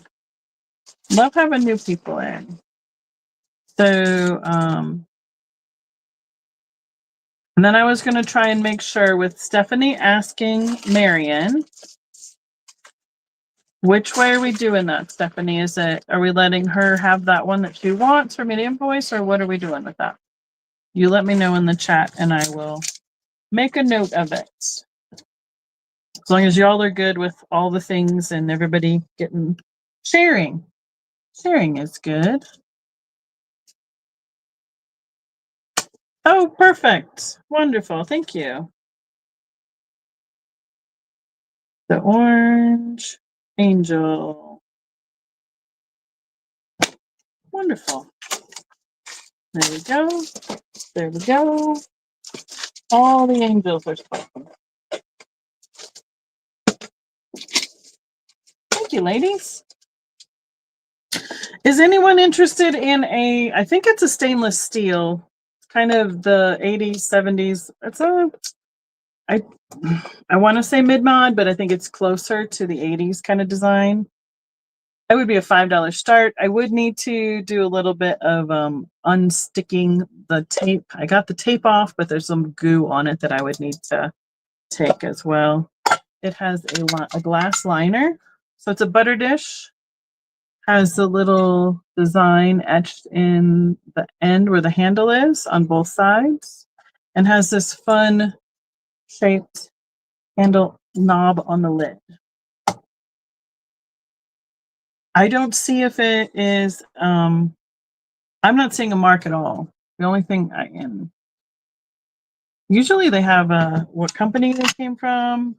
Love having new people in. So, and then I was going to try and make sure with Stephanie asking Marion, which way are we doing that, Stephanie? Are we letting her have that one that she wants for me to invoice, or what are we doing with that? You let me know in the chat and I will make a note of it. As long as y'all are good with all the things and everybody sharing. Sharing is good. Oh, perfect. Wonderful. Thank you. The orange angel. Wonderful. There we go. There we go. All the angels are spoken. Thank you, ladies. Is anyone interested in I think it's a stainless steel, kind of the 80s, 70s. I want to say mid-mod, but I think it's closer to the 80s kind of design. It would be a $5 start. I would need to do a little bit of unsticking the tape. I got the tape off, but there's some goo on it that I would need to take as well. It has a glass liner. So it's a butter dish. Has the little design etched in the end where the handle is on both sides. And has this fun shaped handle knob on the lid. I don't see if it is, I'm not seeing a mark at all. The only thing I am, usually they have what company they came from,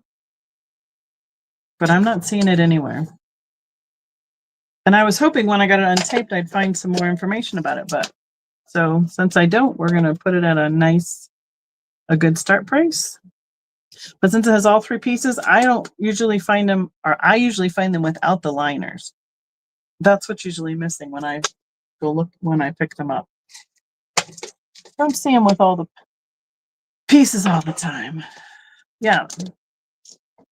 but I'm not seeing it anywhere. And I was hoping when I got it untaped, I'd find some more information about it. But so since I don't, we're going to put it at a good start price. But since it has all 3 pieces, I usually find them without the liners. That's what's usually missing when I pick them up. Don't see them with all the pieces all the time. Yeah,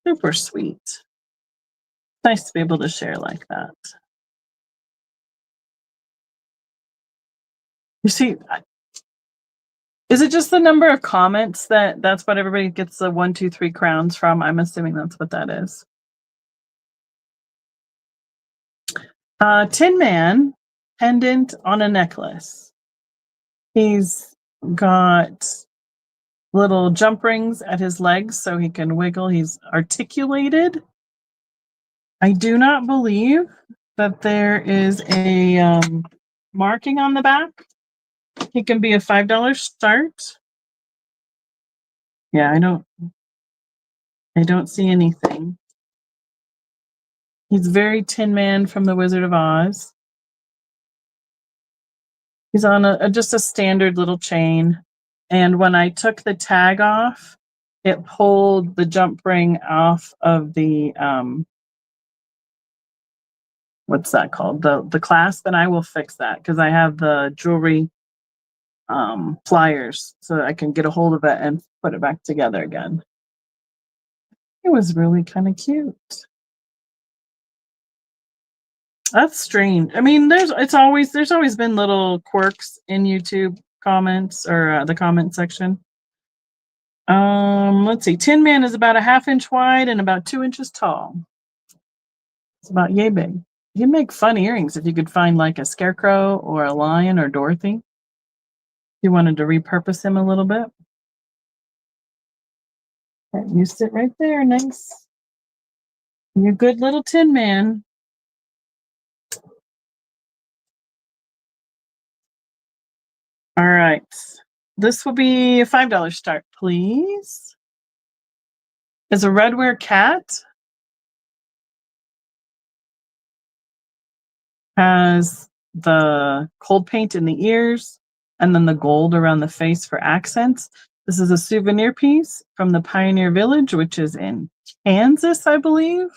super sweet. Nice to be able to share like that. You see, is it just the number of comments that's what everybody gets the 1, 2, 3 crowns from? I'm assuming that's what that is. Tin Man pendant on a necklace. He's got little jump rings at his legs so he can wiggle. He's articulated. I do not believe that there is a marking on the back. He can be a $5 start. Yeah, I don't see anything. He's very Tin Man from the Wizard of Oz. He's on just a standard little chain. And when I took the tag off, it pulled the jump ring off of the what's that called? The clasp, and I will fix that because I have the jewelry pliers so I can get a hold of it and put it back together again. It was really kind of cute. That's strange. I mean, there's always been little quirks in YouTube comments or the comment section. Let's see. Tin Man is about a 1/2 inch wide and about 2 inches tall. It's about yay big. You'd make fun earrings if you could find like a scarecrow or a lion or Dorothy. If you wanted to repurpose him a little bit. You sit right there, nice. You good little Tin Man. All right. This will be a $5 start, please. Is a redware cat. Has the cold paint in the ears and then the gold around the face for accents. This is a souvenir piece from the Pioneer Village, which is in Kansas, I believe.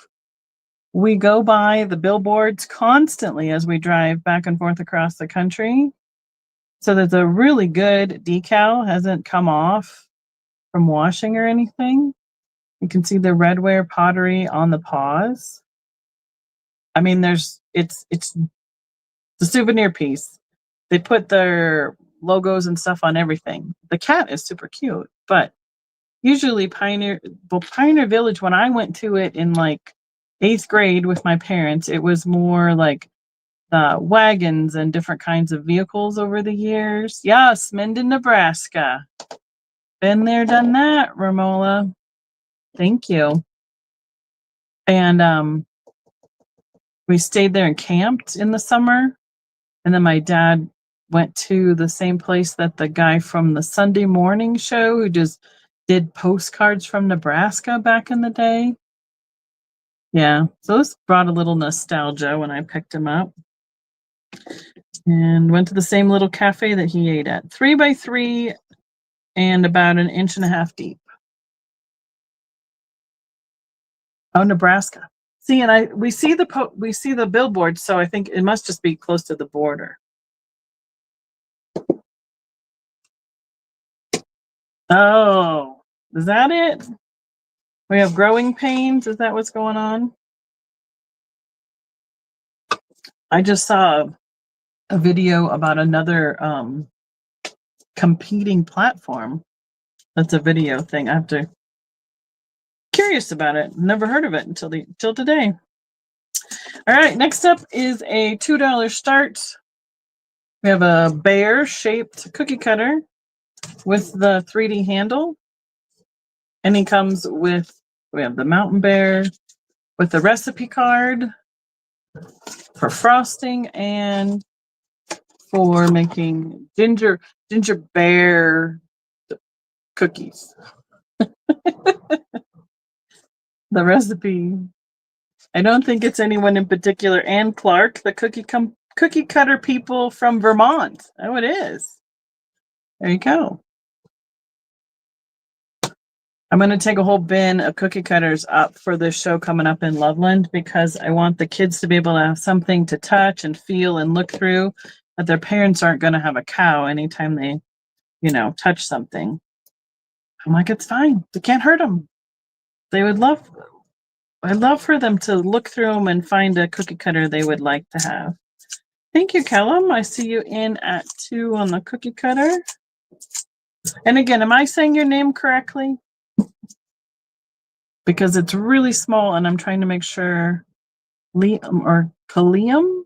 We go by the billboards constantly as we drive back and forth across the country. So there's a really good decal, hasn't come off from washing or anything. You can see the redware pottery on the paws. I mean, it's the souvenir piece. They put their logos and stuff on everything. The cat is super cute, but usually Pioneer Village, when I went to it in like 8th grade with my parents, it was more like wagons and different kinds of vehicles over the years. Yes, Minden, Nebraska. Been there, done that, Romola. Thank you. And we stayed there and camped in the summer. And then my dad went to the same place that the guy from the Sunday morning show who just did postcards from Nebraska back in the day. Yeah, so this brought a little nostalgia when I picked him up. And went to the same little cafe that he ate at. 3x3 and about 1.5 inches deep. Oh, Nebraska. See, and we see the billboard, so I think it must just be close to the border. Oh, is that it? We have growing pains. Is that what's going on? I just saw a video about another competing platform. That's a video thing. I have to curious about it. Never heard of it until today. All right, next up is a $2 start. We have a bear-shaped cookie cutter with the 3D handle. And he comes with We have the mountain bear with the recipe card for frosting and for making ginger bear cookies. The recipe. I don't think it's anyone in particular. Ann Clark, the cookie cutter people from Vermont. Oh, it is. There you go. I'm going to take a whole bin of cookie cutters up for this show coming up in Loveland because I want the kids to be able to have something to touch and feel and look through, that their parents aren't going to have a cow anytime they, touch something. I'm like, it's fine. They can't hurt them. I'd love for them to look through them and find a cookie cutter they would like to have. Thank you, Kellum. I see you in at 2 on the cookie cutter. And again, am I saying your name correctly? Because it's really small and I'm trying to make sure Liam or Kaliam,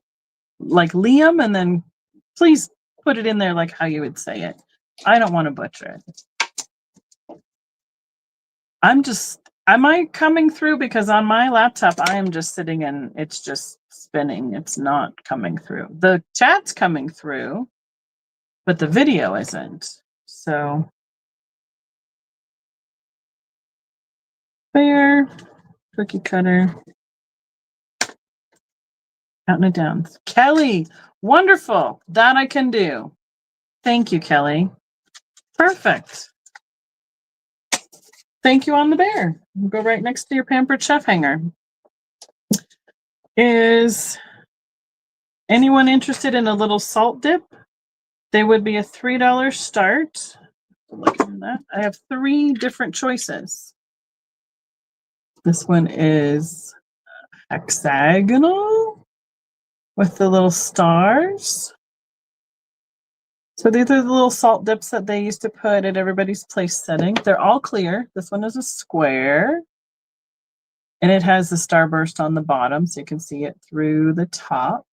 like Liam, and then please put it in there like how you would say it. I don't want to butcher it. Am I coming through? Because on my laptop, I am just sitting and it's just spinning. It's not coming through. The chat's coming through, but the video isn't. So bear, cookie cutter, counting it down. Kelly, wonderful. That I can do. Thank you, Kelly. Perfect. Thank you on the bear. We'll go right next to your Pampered Chef hanger. Is anyone interested in a little salt dip? They would be a $3 start. Look at that. I have 3 different choices. This one is hexagonal with the little stars. So these are the little salt dips that they used to put at everybody's place setting. They're all clear. This one is a square. And it has the starburst on the bottom, so you can see it through the top.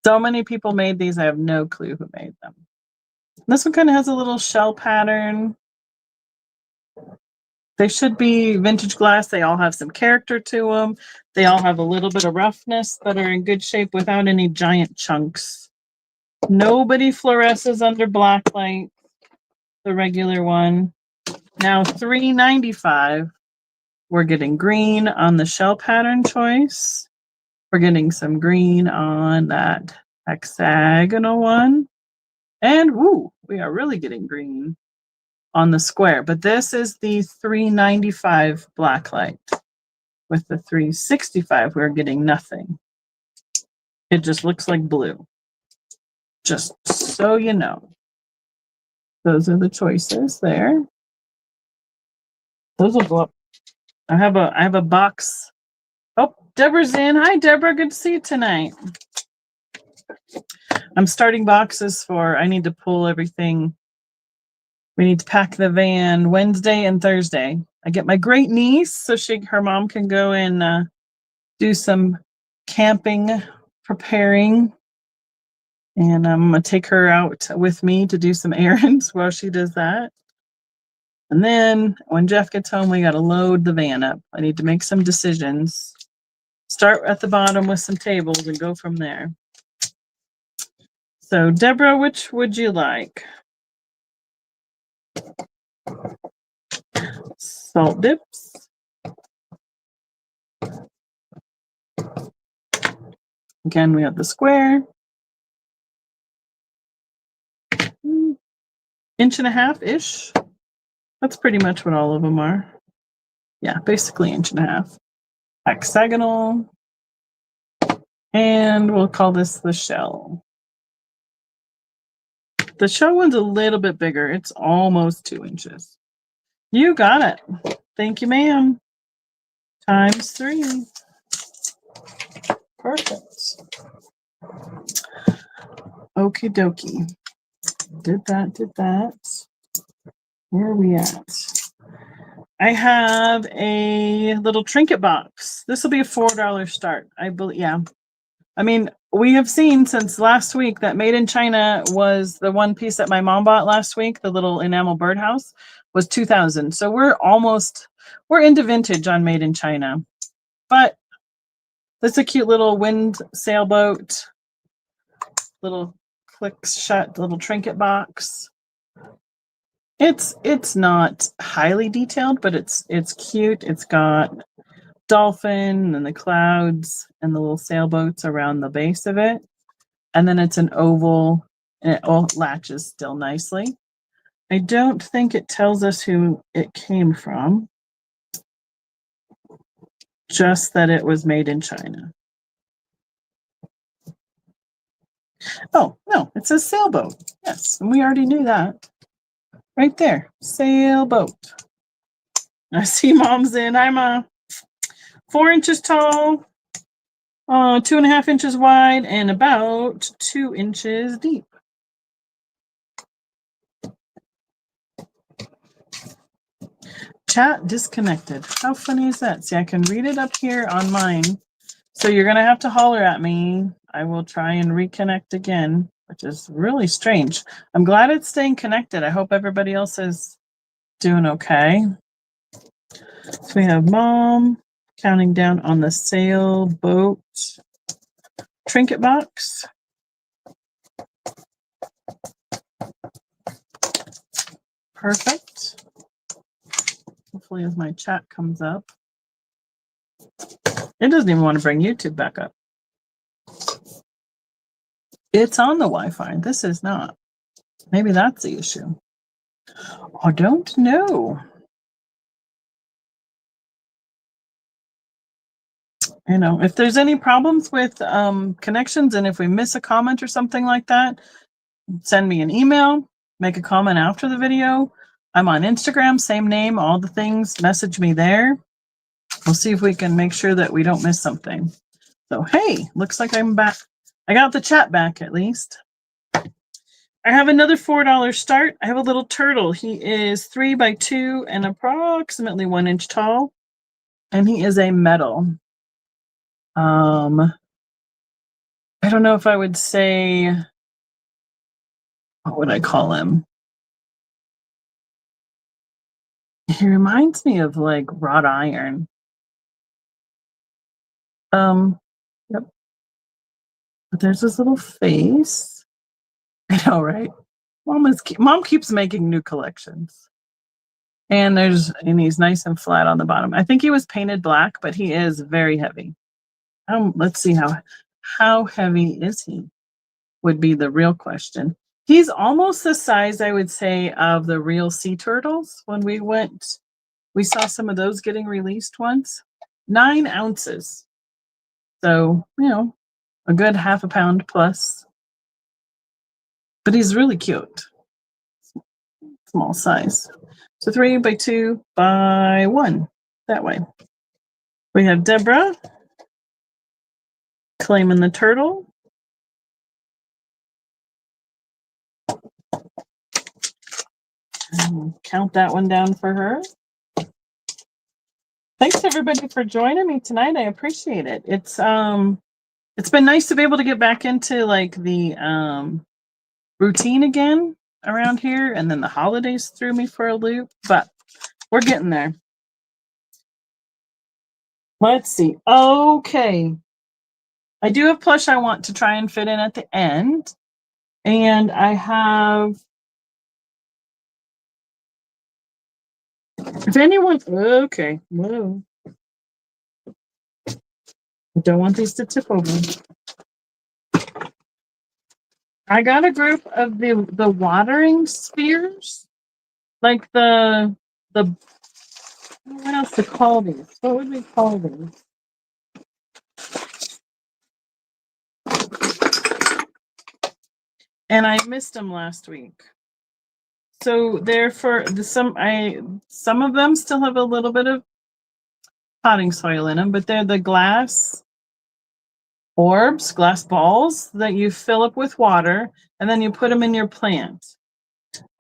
So many people made these. I have no clue who made them. This one kind of has a little shell pattern. They should be vintage glass. They all have some character to them. They all have a little bit of roughness, but are in good shape without any giant chunks. Nobody fluoresces under black light, the regular one. Now $3.95. We're getting green on the shell pattern choice. We're getting some green on that hexagonal one. And woo, we are really getting green on the square. But this is the $3.95 black light. With the $3.65, we're getting nothing. It just looks like blue. Just so you know. Those are the choices there. Those will go up. I have a box. Oh, Deborah's in. Hi, Deborah. Good to see you tonight. I'm starting boxes I need to pull everything. We need to pack the van Wednesday and Thursday. I get my great niece so her mom can go and do some camping, preparing. And I'm going to take her out with me to do some errands while she does that. And then when Jeff gets home, we got to load the van up. I need to make some decisions. Start at the bottom with some tables and go from there. So, Deborah, which would you like? Salt dips. Again, we have the square. 1.5-ish. That's pretty much what all of them are. Yeah, basically 1.5. Hexagonal. And we'll call this the shell. The shell one's a little bit bigger. It's almost 2 inches. You got it. Thank you, ma'am. Times 3. Perfect. Okie dokie. Did that. Where are we at? I have a little trinket box. This will be a $4 start. I believe, yeah. I mean, we have seen since last week that Made in China was the one piece that my mom bought last week, the little enamel birdhouse. was 2000. So we're into vintage on Made in China. But that's a cute little wind sailboat, little clicks shut, little trinket box. It's not highly detailed, but it's cute. It's got dolphin and the clouds and the little sailboats around the base of it. And then it's an oval, and it all latches still nicely. I don't think it tells us who it came from, just that it was made in China. Oh, no, it says sailboat. Yes, and we already knew that. Right there, sailboat. I see Mom's in. I'm 4 inches tall, 2.5 inches wide, and about 2 inches deep. Chat disconnected. How funny is that? See, I can read it up here on mine. So you're going to have to holler at me. I will try and reconnect again, which is really strange. I'm glad it's staying connected. I hope everybody else is doing okay. So we have Mom counting down on the sailboat trinket box. Perfect. Hopefully as my chat comes up. It doesn't even want to bring YouTube back up. It's on the Wi-Fi. This is not. Maybe that's the issue. I don't know. You know, if there's any problems with connections, and if we miss a comment or something like that, send me an email, make a comment after the video. I'm on Instagram, same name, all the things, message me there. We'll see if we can make sure that we don't miss something. So, hey, looks like I'm back. I got the chat back at least. I have another $4 start. I have a little turtle. He is 3 by 2 and approximately 1 inch tall. And he is a metal. I don't know if I would say, what would I call him? He reminds me of like wrought iron. Yep. But there's his little face. I know, right? Mom keeps making new collections. And he's nice and flat on the bottom. I think he was painted black, but he is very heavy. Let's see how heavy is he? Would be the real question. He's almost the size, I would say, of the real sea turtles. When we saw some of those getting released once. 9 ounces. So, a good half a pound plus. But he's really cute. Small size. So 3 by 2 by 1. That way. We have Deborah claiming the turtle. Count that one down for her. Thanks everybody for joining me tonight. I appreciate it. It's been nice to be able to get back into like the routine again around here, and then the holidays threw me for a loop, but we're getting there. Let's see. Okay. I do have plush I want to try and fit in at the end. And I have, if anyone, okay, whoa. I don't want these to tip over. I got a group of the watering spheres, like the what else to call these? What would we call these? And I missed them last week. So therefore, some of them still have a little bit of potting soil in them, but they're the glass orbs, glass balls that you fill up with water, and then you put them in your plant.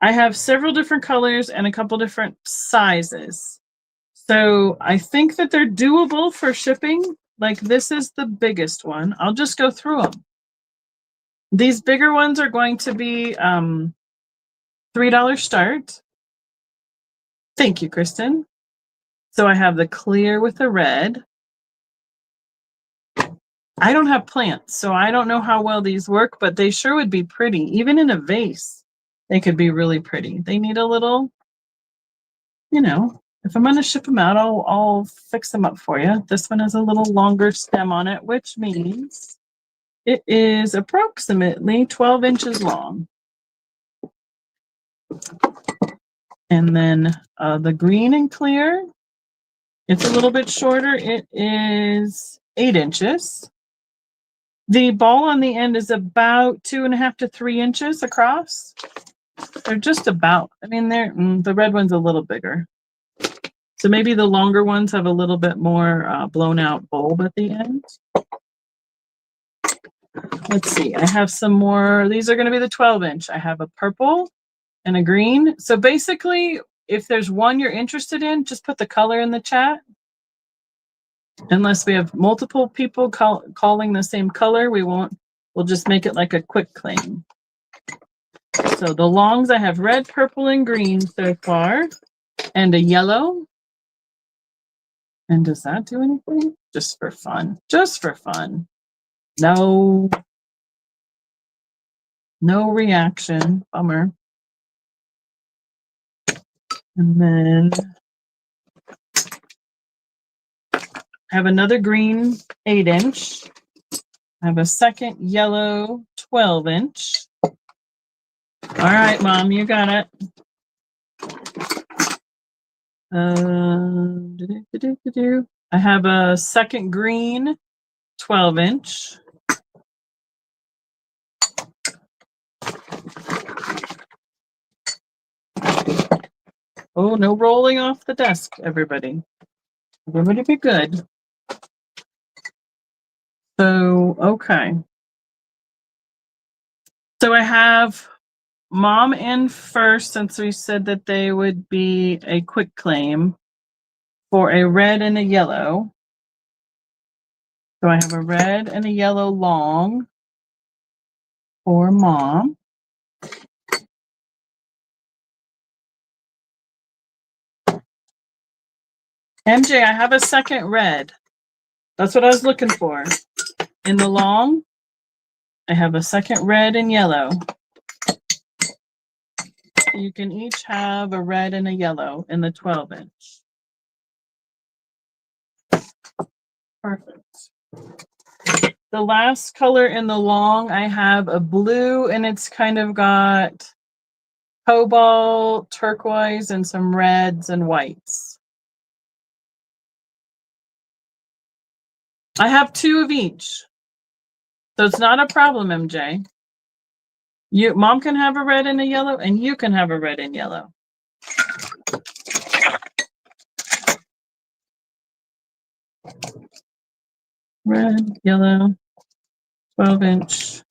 I have several different colors and a couple different sizes. So I think that they're doable for shipping. Like this is the biggest one. I'll just go through them. These bigger ones are going to be $3 start. Thank you, Kristen. So I have the clear with the red. I don't have plants, so I don't know how well these work, but they sure would be pretty. Even in a vase, they could be really pretty. They need a little, if I'm going to ship them out, I'll fix them up for you. This one has a little longer stem on it, which means it is approximately 12 inches long. And then the green and clear, it's a little bit shorter. It is 8 inches. The ball on the end is about 2.5 to 3 inches across. They're just about, the red one's a little bigger. So maybe the longer ones have a little bit more blown out bulb at the end. Let's see, I have some more. These are going to be the 12-inch. I have a purple and a green. So basically, if there's one you're interested in, just put the color in the chat. Unless we have multiple people calling the same color, we'll just make it like a quick claim. So the longs, I have red, purple, and green so far, and a yellow. And does that do anything? Just for fun. Just for fun. No reaction. Bummer. And then I have another green 8-inch. I have a second yellow 12-inch. All right, Mom, you got it. I have a second green 12-inch. Oh, no rolling off the desk, everybody. Everybody be good. So, okay. So I have Mom in first, since we said that they would be a quick claim for a red and a yellow. So I have a red and a yellow long for Mom. MJ, I have a second red. That's what I was looking for. In the long, I have a second red and yellow. You can each have a red and a yellow in the 12-inch. Perfect. The last color in the long, I have a blue, and it's kind of got cobalt, turquoise, and some reds and whites. I have 2 of each. So it's not a problem, MJ. Mom can have a red and a yellow, and you can have a red and yellow. Red, yellow, 12-inch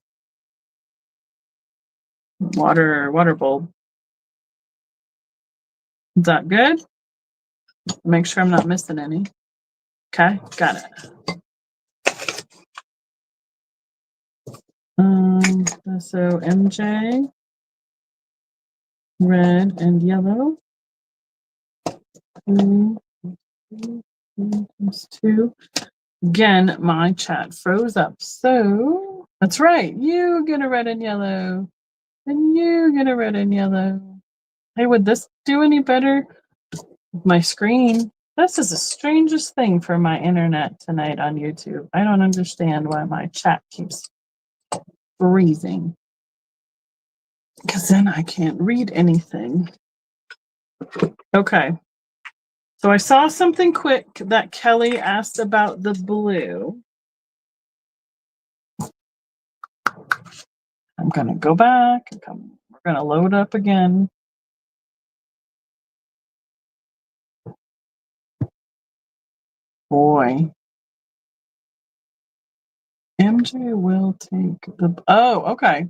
water bulb. Is that good? Make sure I'm not missing any. Okay, got it. So MJ, red and yellow. 2. Again, my chat froze up. So that's right. You get a red and yellow. And you get a red and yellow. Hey, would this do any better? My screen. This is the strangest thing for my internet tonight on YouTube. I don't understand why my chat keeps freezing. Because then I can't read anything. Okay. So I saw something quick that Kelly asked about the blue. I'm going to go back. We're going to load up again. Boy. MJ will take the... Oh, okay.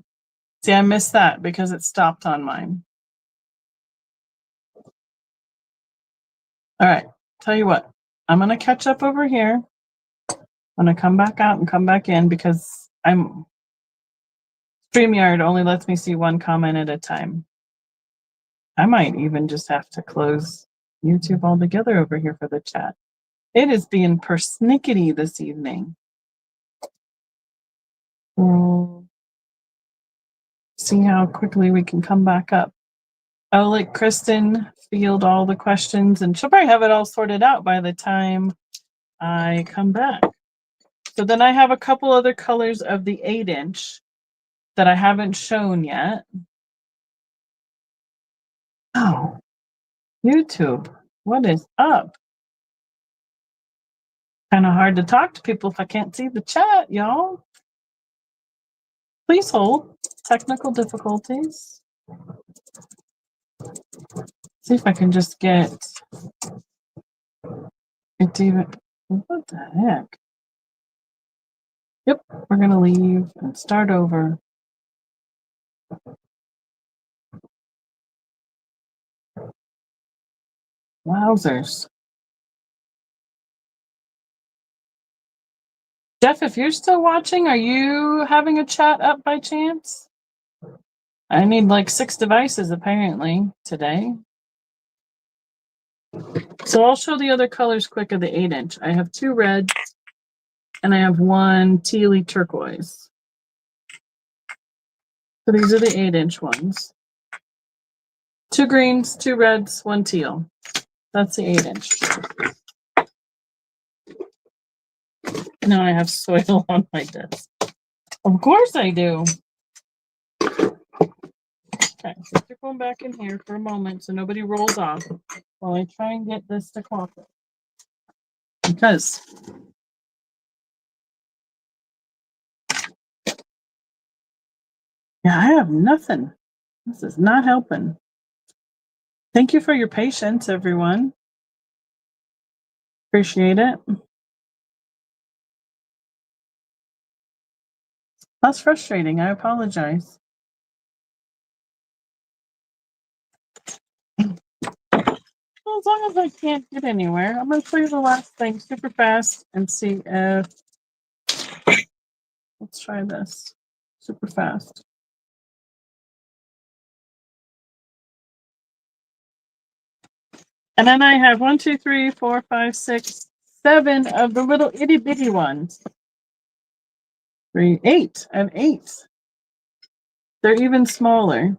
See, I missed that because it stopped on mine. All right. Tell you what. I'm going to catch up over here. I'm going to come back out and come back in because StreamYard only lets me see one comment at a time. I might even just have to close YouTube all together over here for the chat. It is being persnickety this evening. We'll see how quickly we can come back up. I'll let Kristen field all the questions, and she'll probably have it all sorted out by the time I come back. So then I have a couple other colors of the 8-inch that I haven't shown yet. Oh, YouTube, what is up? Kind of hard to talk to people if I can't see the chat, y'all. Please hold. Technical difficulties. See if I can just get it to even. What the heck? Yep, we're going to leave and start over. Wowzers. Jeff, if you're still watching, are you having a chat up by chance? I need like 6 devices apparently today. So I'll show the other colors quick of the 8-inch. I have 2 reds and I have 1 tealy turquoise. So these are the 8-inch ones. 2 greens, 2 reds, 1 teal. That's the 8-inch. Now I have soil on my desk. Of course I do. Okay, so you're going back in here for a moment so nobody rolls off while I try and get this to cooperate. Because yeah, I have nothing. This is not helping. Thank you for your patience, everyone. Appreciate it. That's frustrating. I apologize. Well, as long as I can't get anywhere, I'm going to play the last thing super fast and see if... Let's try this super fast. And then I have 1, 2, 3, 4, 5, 6, 7 of the little itty bitty ones. 3, 8. I have 8. They're even smaller.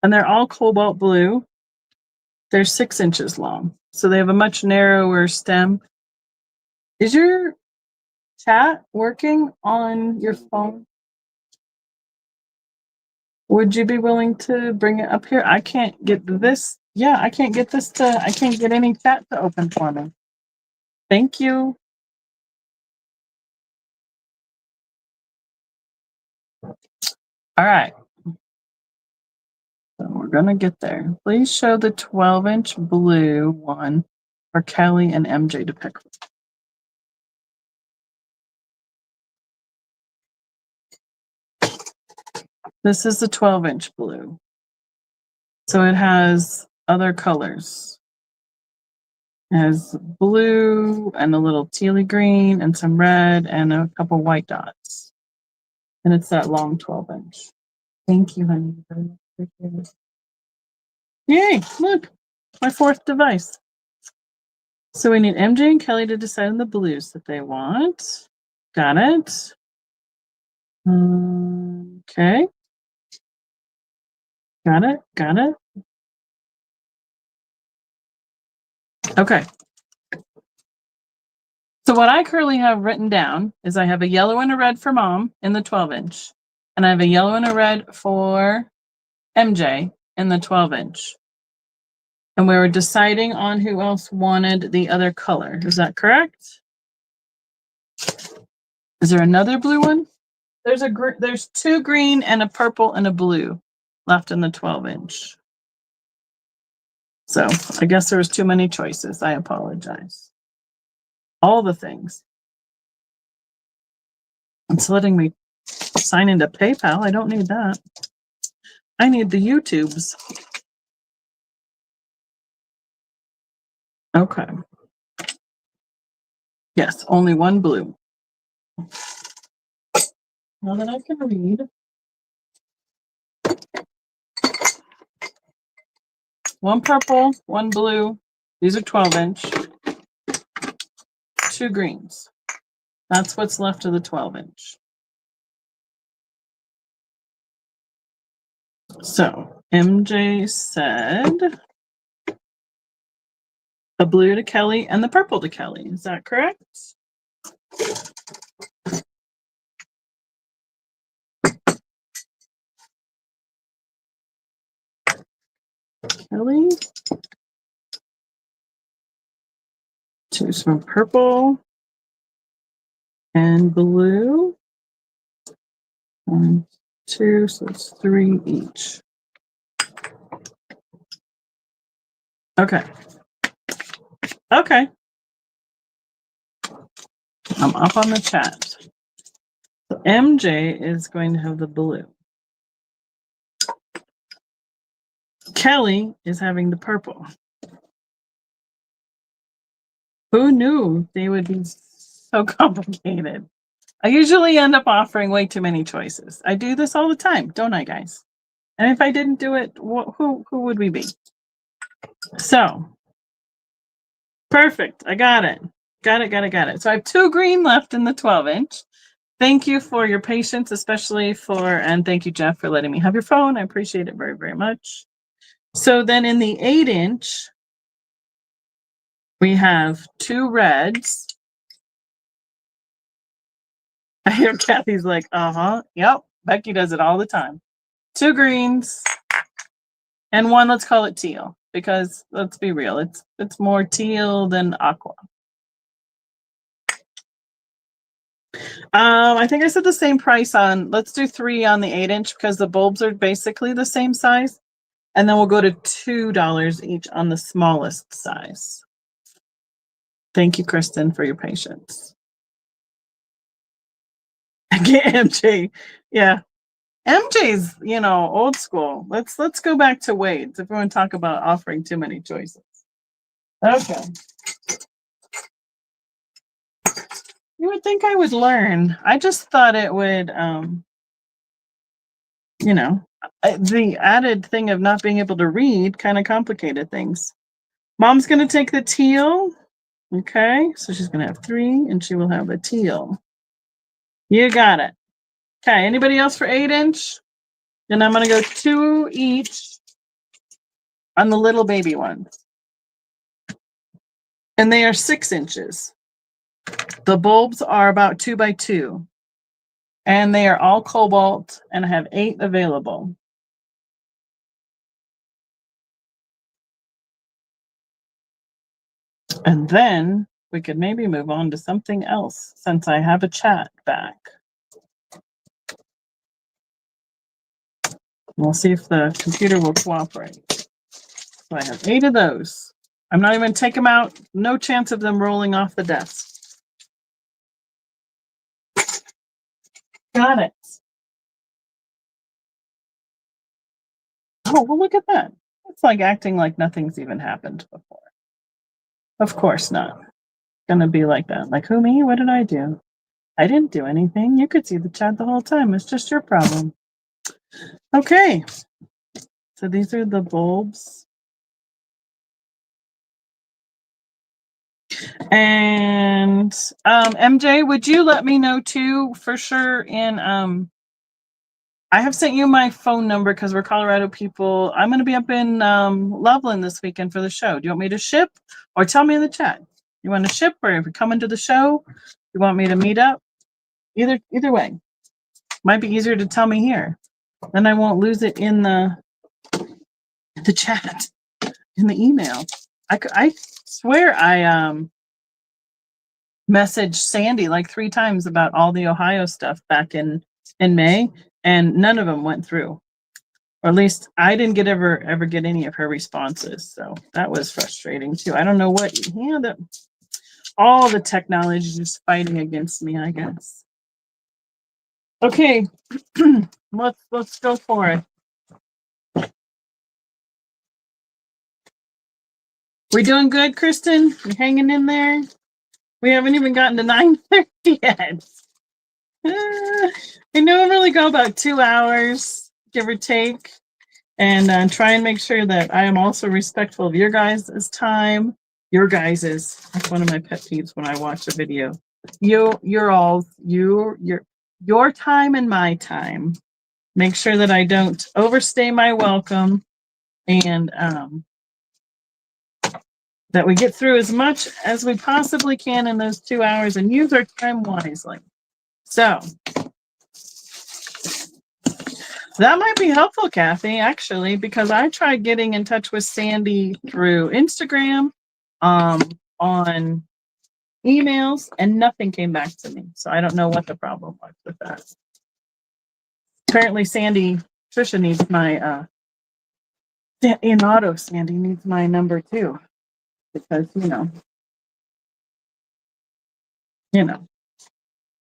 And they're all cobalt blue. They're 6 inches long. So they have a much narrower stem. Is your chat working on your phone? Would you be willing to bring it up here? I can't get this. Yeah, I can't get this to, I can't get any chat to open for me. Thank you. All right. So we're going to get there. Please show the 12-inch blue one for Kelly and MJ to pick. This is the 12-inch blue. So it has other colors. It has blue and a little tealy green and some red and a couple white dots. And it's that long 12-inch. Thank you, honey. Very much appreciate it. Yay, look, my 4th device. So we need MJ and Kelly to decide on the blues that they want. Got it. Okay. Got it. Got it. Okay. So what I currently have written down is I have a yellow and a red for Mom in the 12-inch. And I have a yellow and a red for MJ in the 12-inch. And we were deciding on who else wanted the other color. Is that correct? Is there another blue one? There's 2 green and a purple and a blue left in the 12-inch. So I guess there was too many choices. I apologize. All the things. It's letting me sign into PayPal. I don't need that. I need the YouTubes. Okay. Yes, only 1 blue. Now that I can read. 1 purple, 1 blue, These are 12-inch. 2 greens. That's what's left of the 12-inch. So MJ said the blue to Kelly and the purple to Kelly. Is that correct? Kelly. Choose from purple and blue. 1, 2, so it's 3 each. Okay. Okay. I'm up on the chat. So MJ is going to have the blue. Kelly is having the purple. Who knew they would be so complicated? I usually end up offering way too many choices. I do this all the time, don't I, guys? And if I didn't do it, who would we be? So, perfect. I got it. Got it. So I have 2 green left in the 12-inch. Thank you for your patience, especially and thank you, Jeff, for letting me have your phone. I appreciate it very, very much. So then in the 8-inch, we have 2 reds. I hear Kathy's like, yep. Becky does it all the time. 2 greens and 1, let's call it teal, because let's be real, it's more teal than aqua. I think I said the same price on, let's do 3 on the 8-inch because the bulbs are basically the same size. And then we'll go to $2 each on the smallest size. Thank you, Kristen, for your patience. MJ, yeah. MJ's, old school. Let's go back to Wade's if we want to talk about offering too many choices. Okay. You would think I would learn. I just thought it would, the added thing of not being able to read kind of complicated things. Mom's going to take the teal. Okay, so she's going to have 3 and she will have a teal. You got it. Okay, anybody else for 8-inch? Then I'm going to go 2 each on the little baby ones. And they are 6 inches. The bulbs are about 2 by 2. And they are all cobalt, and I have 8 available. And then we could maybe move on to something else since I have a chat back. We'll see if the computer will cooperate. So I have 8 of those. I'm not even going to take them out. No chance of them rolling off the desk. Got it. Oh, well, look at that. It's like acting like nothing's even happened before. Of course not. Gonna be like that. Like, who, me? What did I do? I didn't do anything. You could see the chat the whole time. It's just your problem. Okay. So these are the bulbs. And MJ, would you let me know too for sure in I have sent you my phone number because we're Colorado people. I'm going to be up in Loveland this weekend for the show. Do you want me to ship or tell me in the chat? You want to ship or if you're coming to the show, you want me to meet up? Either way. Might be easier to tell me here. Then I won't lose it in the chat, in the email. I swear I messaged Sandy like 3 times about all the Ohio stuff back in May, and none of them went through. Or at least I didn't ever get any of her responses. So that was frustrating too. I don't know what, all the technology is just fighting against me, I guess. Okay, let's go for it. We doing good, Kristen? You hanging in there? We haven't even gotten to 9:30 yet. I normally go about 2 hours, give or take, and try and make sure that I am also respectful of your guys' time. Your guys's. That's one of my pet peeves when I watch a video. Your time and my time. Make sure that I don't overstay my welcome, and that we get through as much as we possibly can in those 2 hours and use our time wisely. So that might be helpful, Kathy, actually, because I tried getting in touch with Sandy through Instagram, on emails, and nothing came back to me. So I don't know what the problem was with that. Apparently, Trisha needs my, in auto, Sandy needs my number too, because, you know,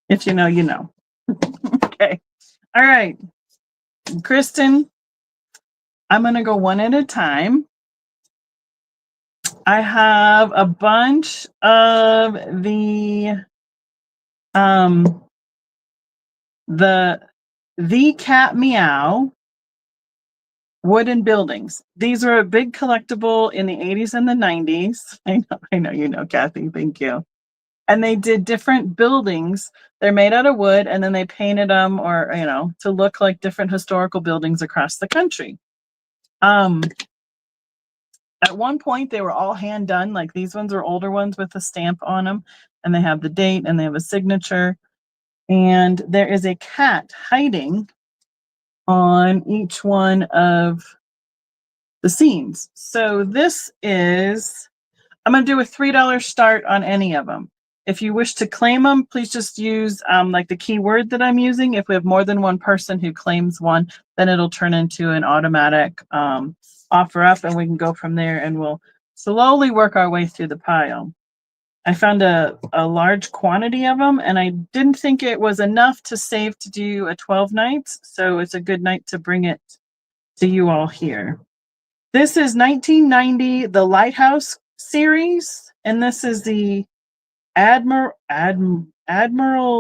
if you know, you know. Okay. All right. Kristen, I'm going to go one at a time. I have a bunch of the Cat Meow wooden buildings. These were a big collectible in the 80s and the 90s. I know, you know, Kathy, thank you. And they did different buildings. They're made out of wood, and then they painted them, or, you know, to look like different historical buildings across the country. At one point, they were all hand done. Like, these ones are older ones with a stamp on them, and they have the date and they have a signature. And there is a cat hiding on each one of the scenes. So this is, I'm going to do a $3 start on any of them. If you wish to claim them, please just use like the keyword that I'm using. If we have more than one person who claims one, then it'll turn into an automatic offer up, and we can go from there, and we'll slowly work our way through the pile. I found a large quantity of them, and I didn't think it was enough to save to do a 12 nights, so it's a good night to bring it to you all here. This is 1990, the Lighthouse series, and this is the Admiral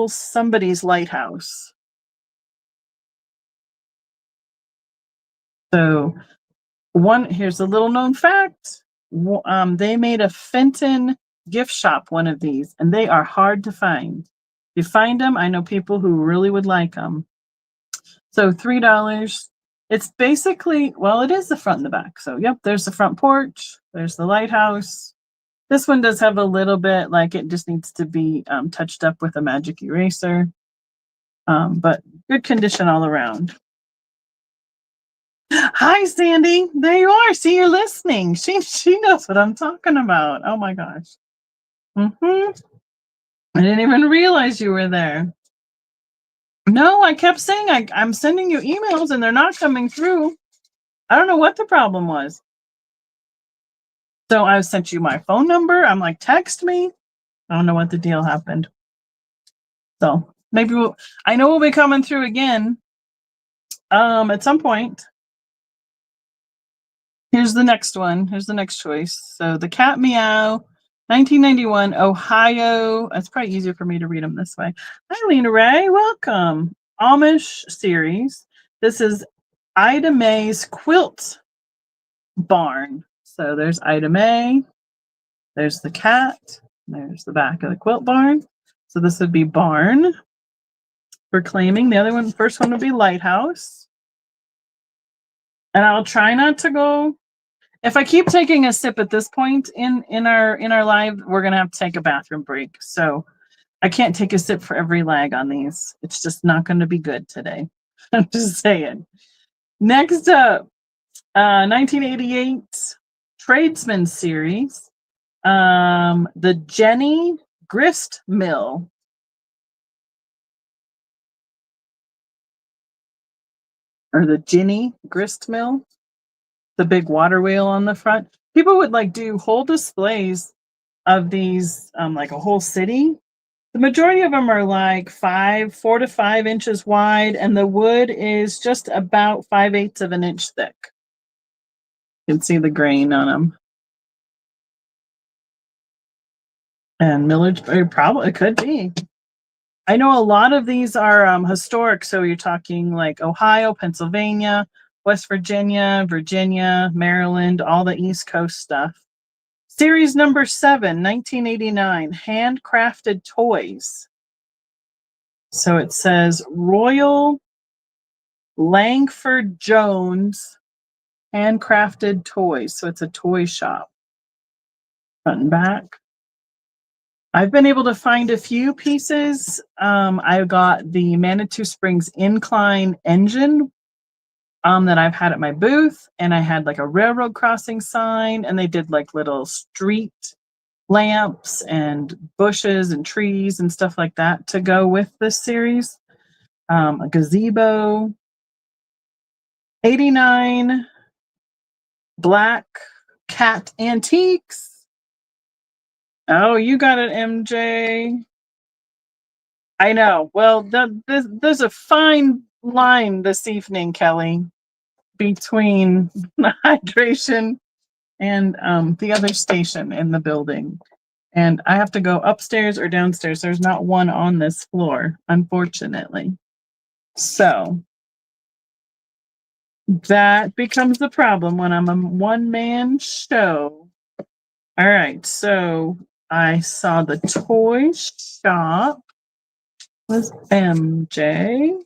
somebody's lighthouse. So here's a little known fact. They made a Fenton gift shop one of these, and they are hard to find. If you find them, I know people who really would like them. So $3. It's basically, well, it is the front and the back. So yep, there's the front porch, there's the lighthouse. This one does have a little bit, like, it just needs to be touched up with a magic eraser, but good condition all around. Hi, Sandy. There you are. See, you're listening. She knows what I'm talking about. Oh my gosh. I didn't even realize you were there. No, I kept saying I'm sending you emails and they're not coming through. I don't know what the problem was. So I sent you my phone number. I'm like, text me. I don't know what the deal happened. So maybe I know we'll be coming through again at some point. Here's the next one. Here's the next choice. So the Cat Meow, 1991, Ohio. It's probably easier for me to read them this way. Hi, Lena Ray. Welcome. Amish series. This is Ida May's quilt barn. So there's Ida May. There's the cat. There's the back of the quilt barn. So this would be barn for claiming. The other one, first one would be lighthouse. And I'll try not to go. If I keep taking a sip at this point in our live, we're gonna have to take a bathroom break. So I can't take a sip for every lag on these. It's just not going to be good today. I'm just saying. Next up, 1988 Tradesman series, the Jenny Grist Mill. Or the Ginny Grist Mill. The big water wheel on the front. People would like do whole displays of these, like a whole city. The majority of them are like 4 to 5 inches wide, and the wood is just about 5/8 of an inch thick. You can see the grain on them. And millage, probably it could be. I know a lot of these are historic, so you're talking like Ohio, Pennsylvania, West Virginia, Virginia, Maryland, all the East Coast stuff. Series number 7, 1989, handcrafted toys. So it says Royal Langford Jones handcrafted toys. So it's a toy shop. Front and back. I've been able to find a few pieces. I got the Manitou Springs incline engine that I've had at my booth, and I had like a railroad crossing sign, and they did like little street lamps and bushes and trees and stuff like that to go with this series. A gazebo. 89 black cat antiques. Oh, you got it, MJ. I know. Well, there's a fine line this evening, Kelly, between hydration and the other station in the building. And I have to go upstairs or downstairs. There's not one on this floor, unfortunately. So that becomes the problem when I'm a one-man show. All right, so I saw the toy shop with MJ.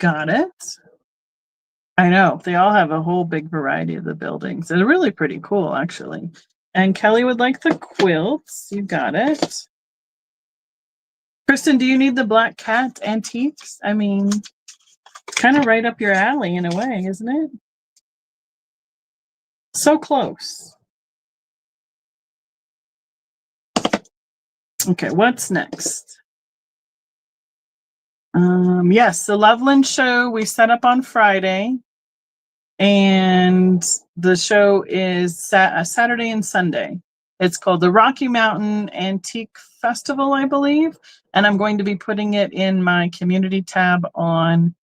Got it. I know. They all have a whole big variety of the buildings. They're really pretty cool, actually. And Kelly would like the quilts. You got it. Kristen, do you need the black cat antiques? I mean, kind of right up your alley in a way, isn't it? So close. Okay, what's next? Yes, the Loveland show we set up on Friday, and the show is Saturday and Sunday. It's called the Rocky Mountain Antique Festival, I believe, and I'm going to be putting it in my community tab on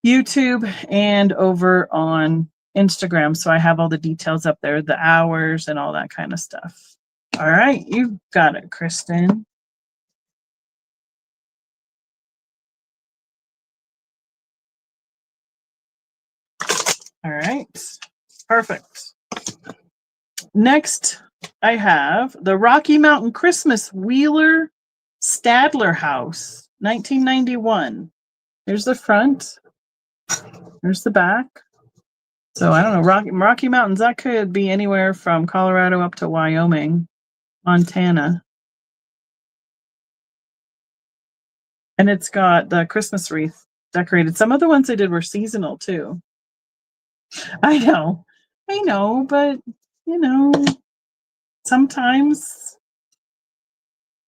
YouTube and over on Instagram, so I have all the details up there, the hours and all that kind of stuff. All right, you got it, Kristen. All right, perfect. Next, I have the Rocky Mountain Christmas Wheeler Stadler House, 1991. Here's the front. There's the back. So I don't know, Rocky Mountains, that could be anywhere from Colorado up to Wyoming, Montana. And it's got the Christmas wreath decorated. Some of the ones they did were seasonal too. I know, but you know, sometimes.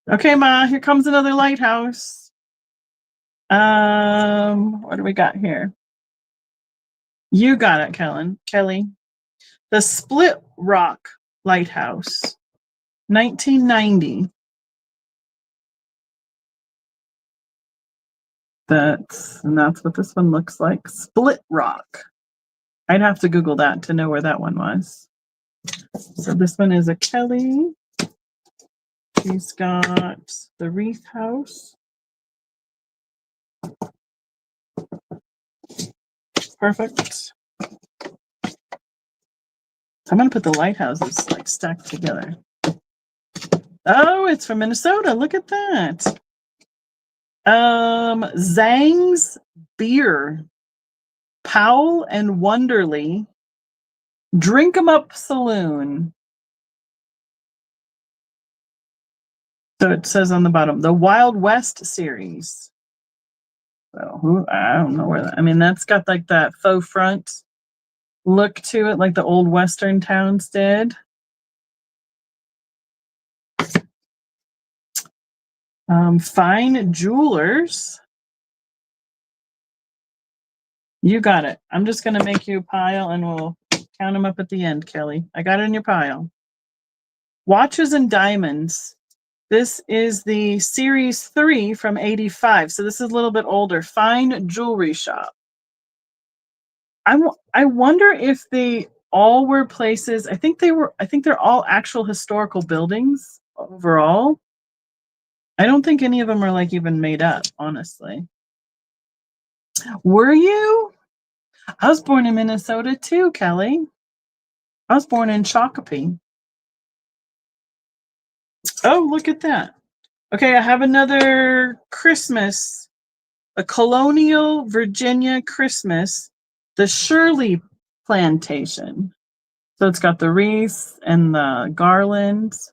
Okay, Ma, here comes another lighthouse. What do we got here? You got it, Kelly. The Split Rock Lighthouse, 1990. That's what this one looks like. Split Rock. I'd have to Google that to know where that one was. So this one is a Kelly. She's got the wreath house. Perfect. I'm going to put the lighthouses like stacked together. Oh, it's from Minnesota. Look at that. Zhang's Beer. Powell and Wonderly. Drink 'em Up Saloon. So it says on the bottom, the Wild West series. So I don't know where that, I mean, that's got like that faux front look to it, like the old Western towns did. Fine Jewelers. You got it. I'm just going to make you a pile and we'll count them up at the end, Kelly. I got it in your pile. Watches and Diamonds. This is the Series 3 from 85. So this is a little bit older. Fine Jewelry Shop. I wonder if they all were places. I think they're all actual historical buildings overall. I don't think any of them are like even made up, honestly. Were you? I was born in Minnesota too, Kelly. I was born in Shakopee. Oh, look at that. Okay, I have another Christmas, a colonial Virginia Christmas, the Shirley Plantation. So it's got the wreaths and the garlands.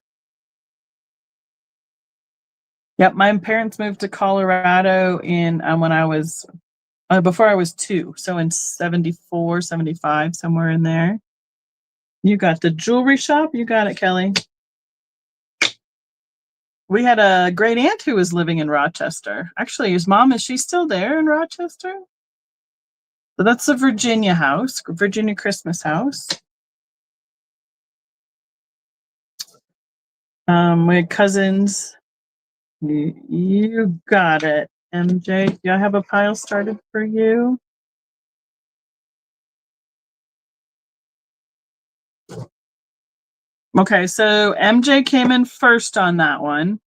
Yep, my parents moved to Colorado in when I was before I was 2, so in 74, 75, somewhere in there. You got the jewelry shop. You got it, Kelly. We had a great aunt who was living in Rochester. Actually, his mom, is she still there in Rochester? So that's the Virginia house, Virginia Christmas house. We had cousins. You got it. MJ, do I have a pile started for you? Okay, so MJ came in first on that one.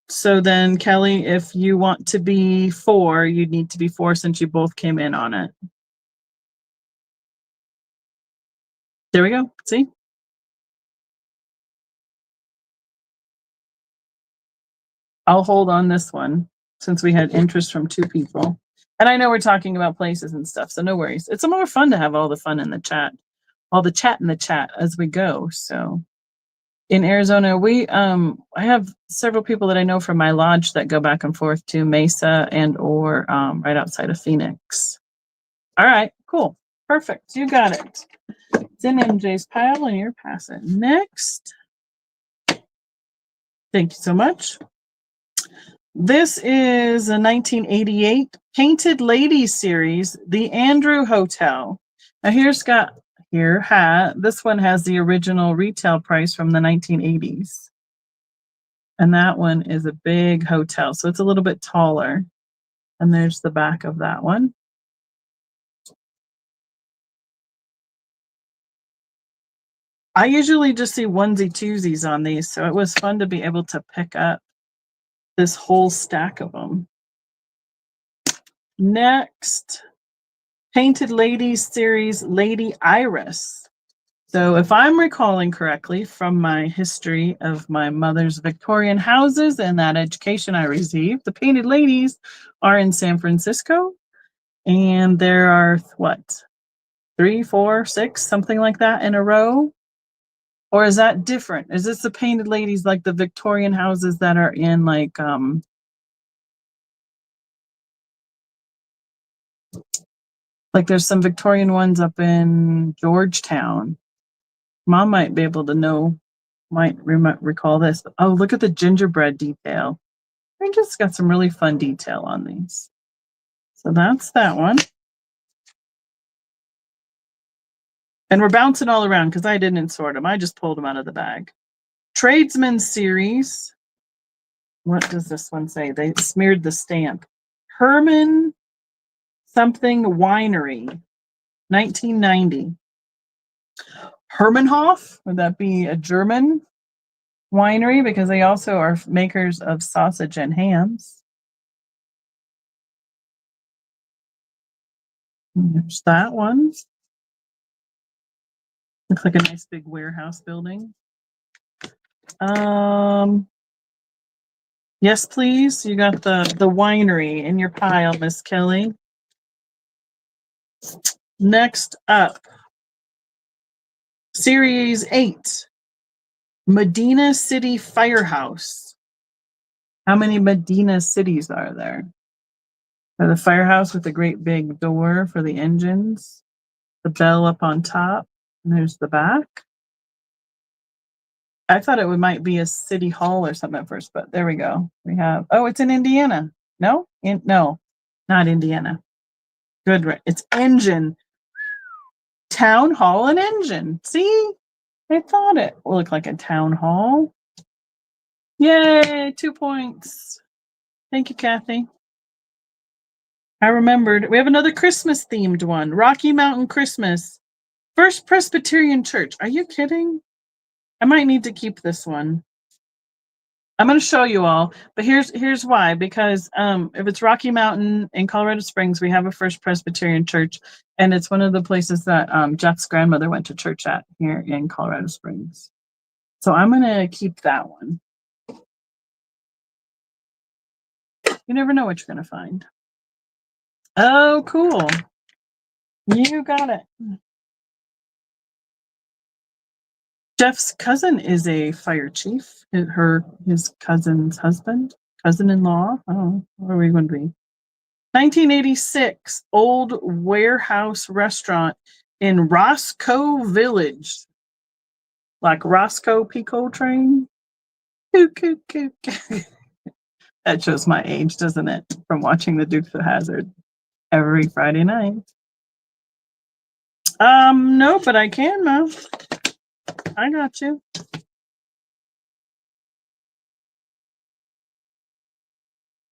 So then, Kelly, if you want to be 4, you'd need to be 4 since you both came in on it. There we go. See? I'll hold on this one since we had interest from 2 people. And I know we're talking about places and stuff, so no worries. It's more fun to have all the fun in the chat, all the chat in the chat as we go. So in Arizona, I have several people that I know from my lodge that go back and forth to Mesa and or right outside of Phoenix. All right, cool. Perfect. You got it. It's in MJ's pile and you're passing. Next. Thank you so much. This is a 1988 Painted Ladies series, the Andrew Hotel. Now this one has the original retail price from the 1980s. And that one is a big hotel, so it's a little bit taller. And there's the back of that one. I usually just see onesie twosies on these, so it was fun to be able to pick up this whole stack of them. Next, Painted Ladies series, Lady Iris. So if I'm recalling correctly from my history of my mother's Victorian houses and that education I received, the Painted Ladies are in San Francisco. And there are, 3, 4, 6, something like that in a row? Or is that different? Is this the Painted Ladies like the Victorian houses that are in like there's some Victorian ones up in Georgetown. Mom might be able to know, might recall this. Oh, look at the gingerbread detail. I just got some really fun detail on these. So that's that one. And we're bouncing all around because I didn't sort them. I just pulled them out of the bag. Tradesman series. What does this one say? They smeared the stamp. Herman something winery, 1990. Hermanhof, would that be a German winery? Because they also are makers of sausage and hams. There's that one. Looks like a nice big warehouse building. Yes, please. You got the winery in your pile, Miss Kelly. Next up, Series 8, Medina City Firehouse. How many Medina cities are there? The firehouse with the great big door for the engines, the bell up on top, and there's the back. I thought it might be a city hall or something at first, but there we go. We have, it's in Indiana. No, no, not Indiana. Good, it's engine. Town hall and engine. See, I thought it would look like a town hall. Yay, 2 points. Thank you, Kathy. I remembered. We have another Christmas themed one. Rocky Mountain Christmas. First Presbyterian Church. Are you kidding? I might need to keep this one. I'm going to show you all, but here's why. Because if it's Rocky Mountain in Colorado Springs, we have a First Presbyterian Church, and it's one of the places that Jeff's grandmother went to church at here in Colorado Springs. So I'm going to keep that one. You never know what you're going to find. Oh, cool. You got it. Jeff's cousin is a fire chief. His cousin's husband, cousin-in-law. Oh, what are we going to be? 1986, old warehouse restaurant in Roscoe Village. Like Roscoe Pico train. That shows my age, doesn't it? From watching the Dukes of Hazzard every Friday night. No, but I can, Mom. I got you.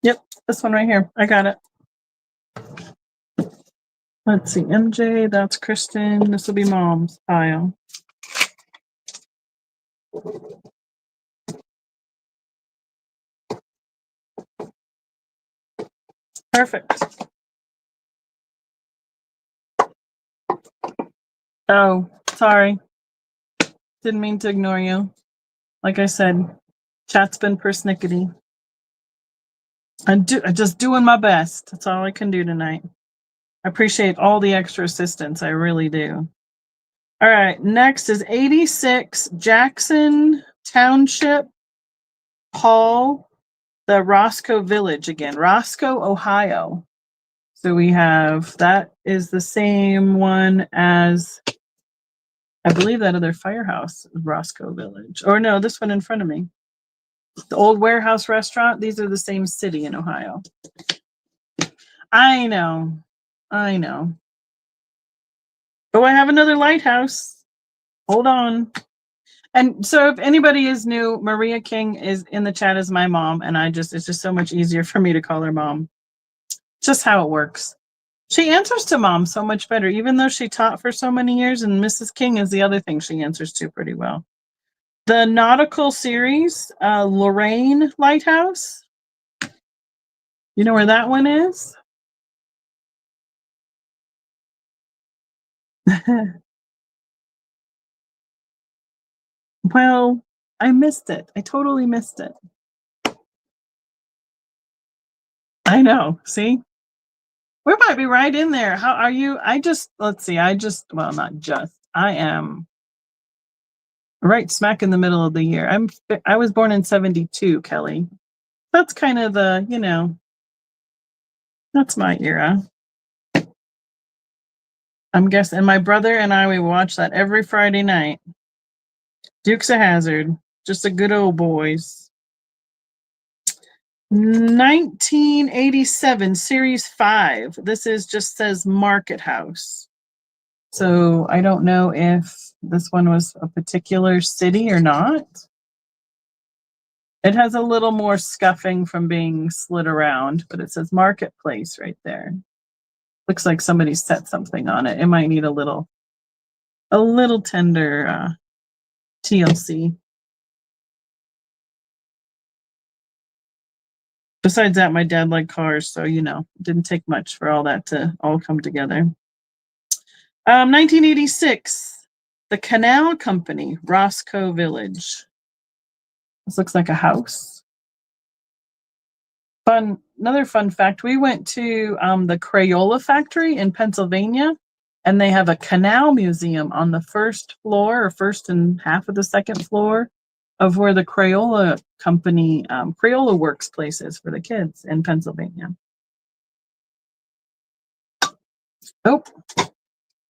Yep, this one right here. I got it. Let's see, MJ, that's Kristen. This will be Mom's pile. Perfect. Oh, sorry. Didn't mean to ignore you. Like I said, chat's been persnickety. I'm just doing my best. That's all I can do tonight. I appreciate all the extra assistance. I really do. All right. Next is 86 Jackson Township Hall, the Roscoe Village again. Roscoe, Ohio. So we have, that is the same one as, I believe, that other firehouse, Roscoe Village. Or no, this one in front of me. The old warehouse restaurant. These are the same city in Ohio. I know. Oh, I have another lighthouse. Hold on. And so if anybody is new, Maria King is in the chat as my mom. And it's just so much easier for me to call her mom. Just how it works. She answers to Mom so much better, even though she taught for so many years. And Mrs. King is the other thing she answers to pretty well. The nautical series, Lorraine Lighthouse. You know where that one is? Well, I missed it. I totally missed it. I know. See? We might be right in there. How are you? Let's see. Well, not just. I am right smack in the middle of the year. I was born in 72, Kelly. That's kind of the, that's my era. I'm guessing my brother and I, we watch that every Friday night. Dukes of Hazzard. Just a good old boys. 1987, Series 5. This just says Market House. So I don't know if this one was a particular city or not. It has a little more scuffing from being slid around, but it says Marketplace right there. Looks like somebody set something on it. It might need a little tender TLC. Besides that, my dad liked cars, so it didn't take much for all that to all come together. 1986, the Canal Company, Roscoe Village. This looks like a house. Another fun fact, we went to the Crayola factory in Pennsylvania, and they have a canal museum on the first floor, or first and half of the second floor, of where the Crayola company, Crayola Works place is for the kids in Pennsylvania. Oh,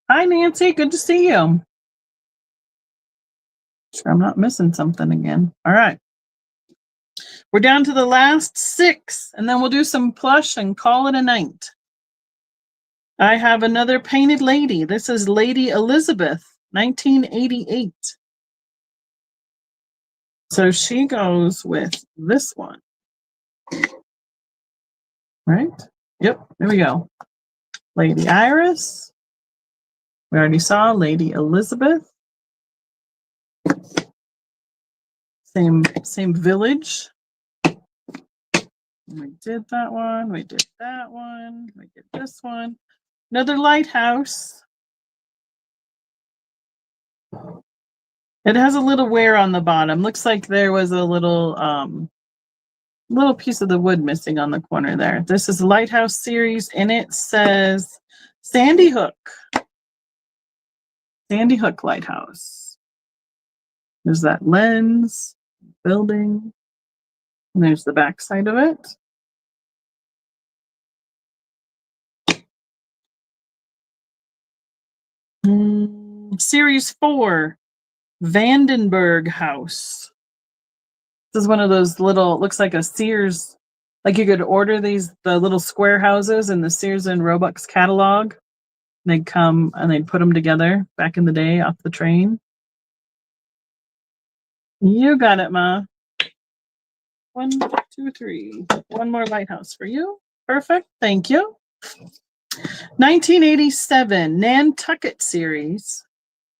hi, Nancy. Good to see you. Sure, I'm not missing something again. All right. We're down to the last 6, and then we'll do some plush and call it a night. I have another painted lady. This is Lady Elizabeth, 1988. So she goes with this one. Right? Yep, there we go. Lady Iris. We already saw Lady Elizabeth. Same village. We did that one. We did that one. We did this one. Another lighthouse. It has a little wear on the bottom. Looks like there was a little piece of the wood missing on the corner there. This is a lighthouse series, and it says Sandy Hook. Sandy Hook Lighthouse. There's that lens, building, and there's the back side of it. Series 4, Vandenberg House. This is one of those little, looks like a Sears, like you could order the little square houses in the Sears and Roebuck's catalog. They'd come and they'd put them together back in the day off the train. You got it, Ma. 1, 2, 3. One more lighthouse for you. Perfect. Thank you. 1987 Nantucket series.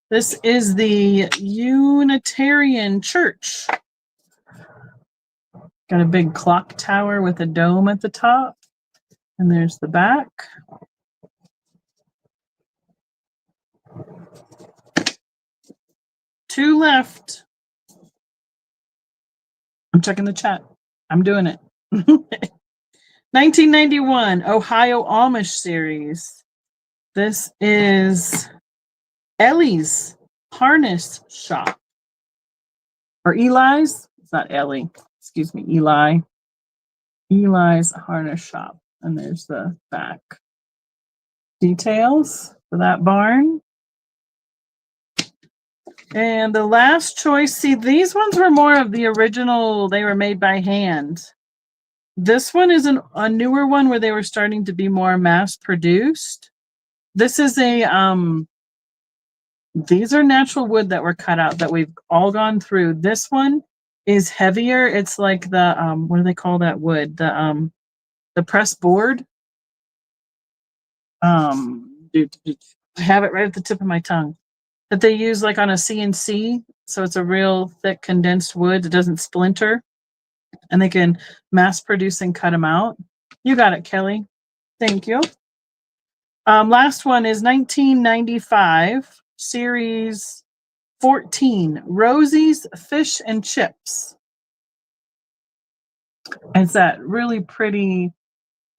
This is the Unitarian Church. Got a big clock tower with a dome at the top. And there's the back. Two left. I'm checking the chat. I'm doing it. 1991 Ohio Amish series. This is Ellie's Harness Shop. Or Eli's. It's not Ellie. Excuse me, Eli. Eli's Harness Shop. And there's the back details for that barn. And the last choice, see, these ones were more of the original. They were made by hand. This one is a newer one where they were starting to be more mass produced. This is these are natural wood that were cut out that we've all gone through. This one is heavier. It's like the, what do they call that wood? The press board. I have it right at the tip of my tongue. That they use like on a CNC. So it's a real thick condensed wood. It doesn't splinter. And they can mass produce and cut them out. You got it, Kelly. Thank you. Last one is 1995, series 14, Rosie's Fish and Chips. It's that really pretty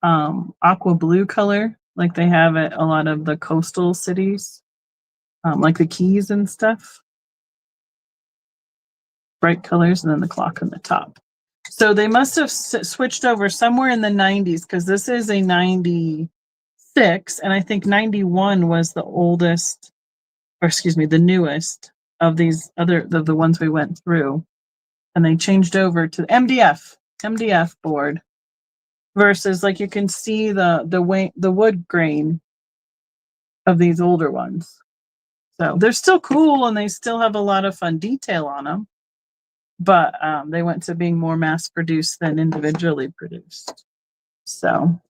aqua blue color, like they have at a lot of the coastal cities, like the Keys and stuff. Bright colors, and then the clock on the top. So they must have switched over somewhere in the 90s, because this is a 96, and I think 91 was the oldest, or excuse me, the newest of these other, the ones we went through. And they changed over to the MDF board, versus like you can see the wood grain of these older ones. So they're still cool and they still have a lot of fun detail on them. But they went to being more mass produced than individually produced. So,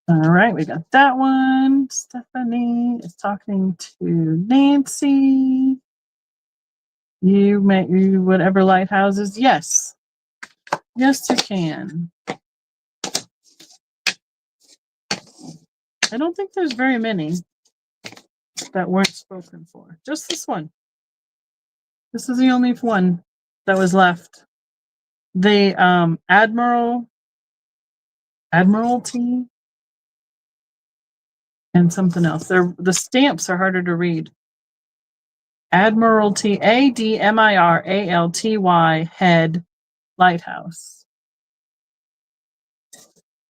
all right, we got that one. Stephanie is talking to Nancy. You make whatever lighthouses. Yes. Yes, you can. I don't think there's very many that weren't spoken for. Just this one. This is the only one that was left. The Admiralty and something else. The stamps are harder to read. Admiralty, ADMIRALTY head lighthouse.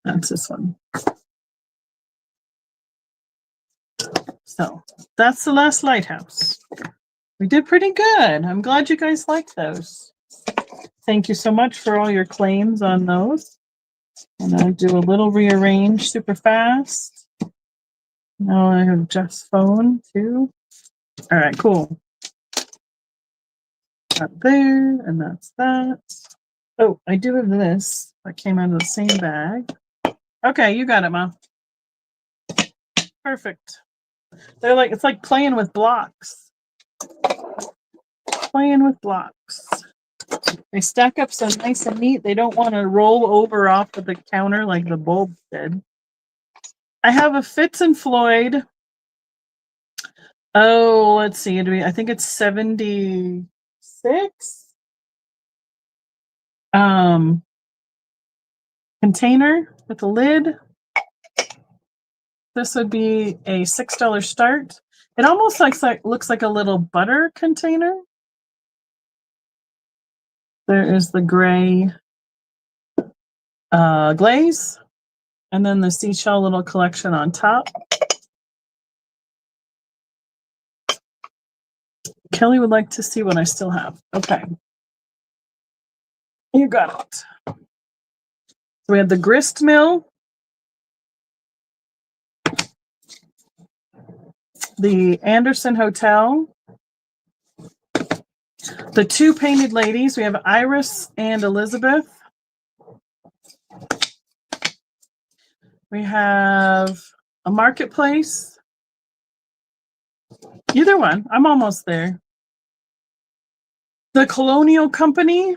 That's this one. So that's the last lighthouse. We did pretty good. I'm glad you guys liked those. Thank you so much for all your claims on those. And I'll do a little rearrange super fast. Now I have Jeff's phone too. All right, cool. Up there, and that's that. Oh, I do have this. That came out of the same bag. Okay, you got it, Ma. Perfect. They're like, it's like playing with blocks. Playing with blocks. They stack up so nice and neat. They don't want to roll over off of the counter like the bulb did. I have a Fitz and Floyd. Oh, let's see. I think it's 76. Container with a lid. This would be a $6 start. It almost looks like a little butter container. There is the gray glaze, and then the seashell little collection on top. Kelly would like to see what I still have. Okay. You got it. So we have the grist mill, the Anderson Hotel, the two painted ladies. We have Iris and Elizabeth. We have a marketplace. Either one. I'm almost there. The Colonial Company.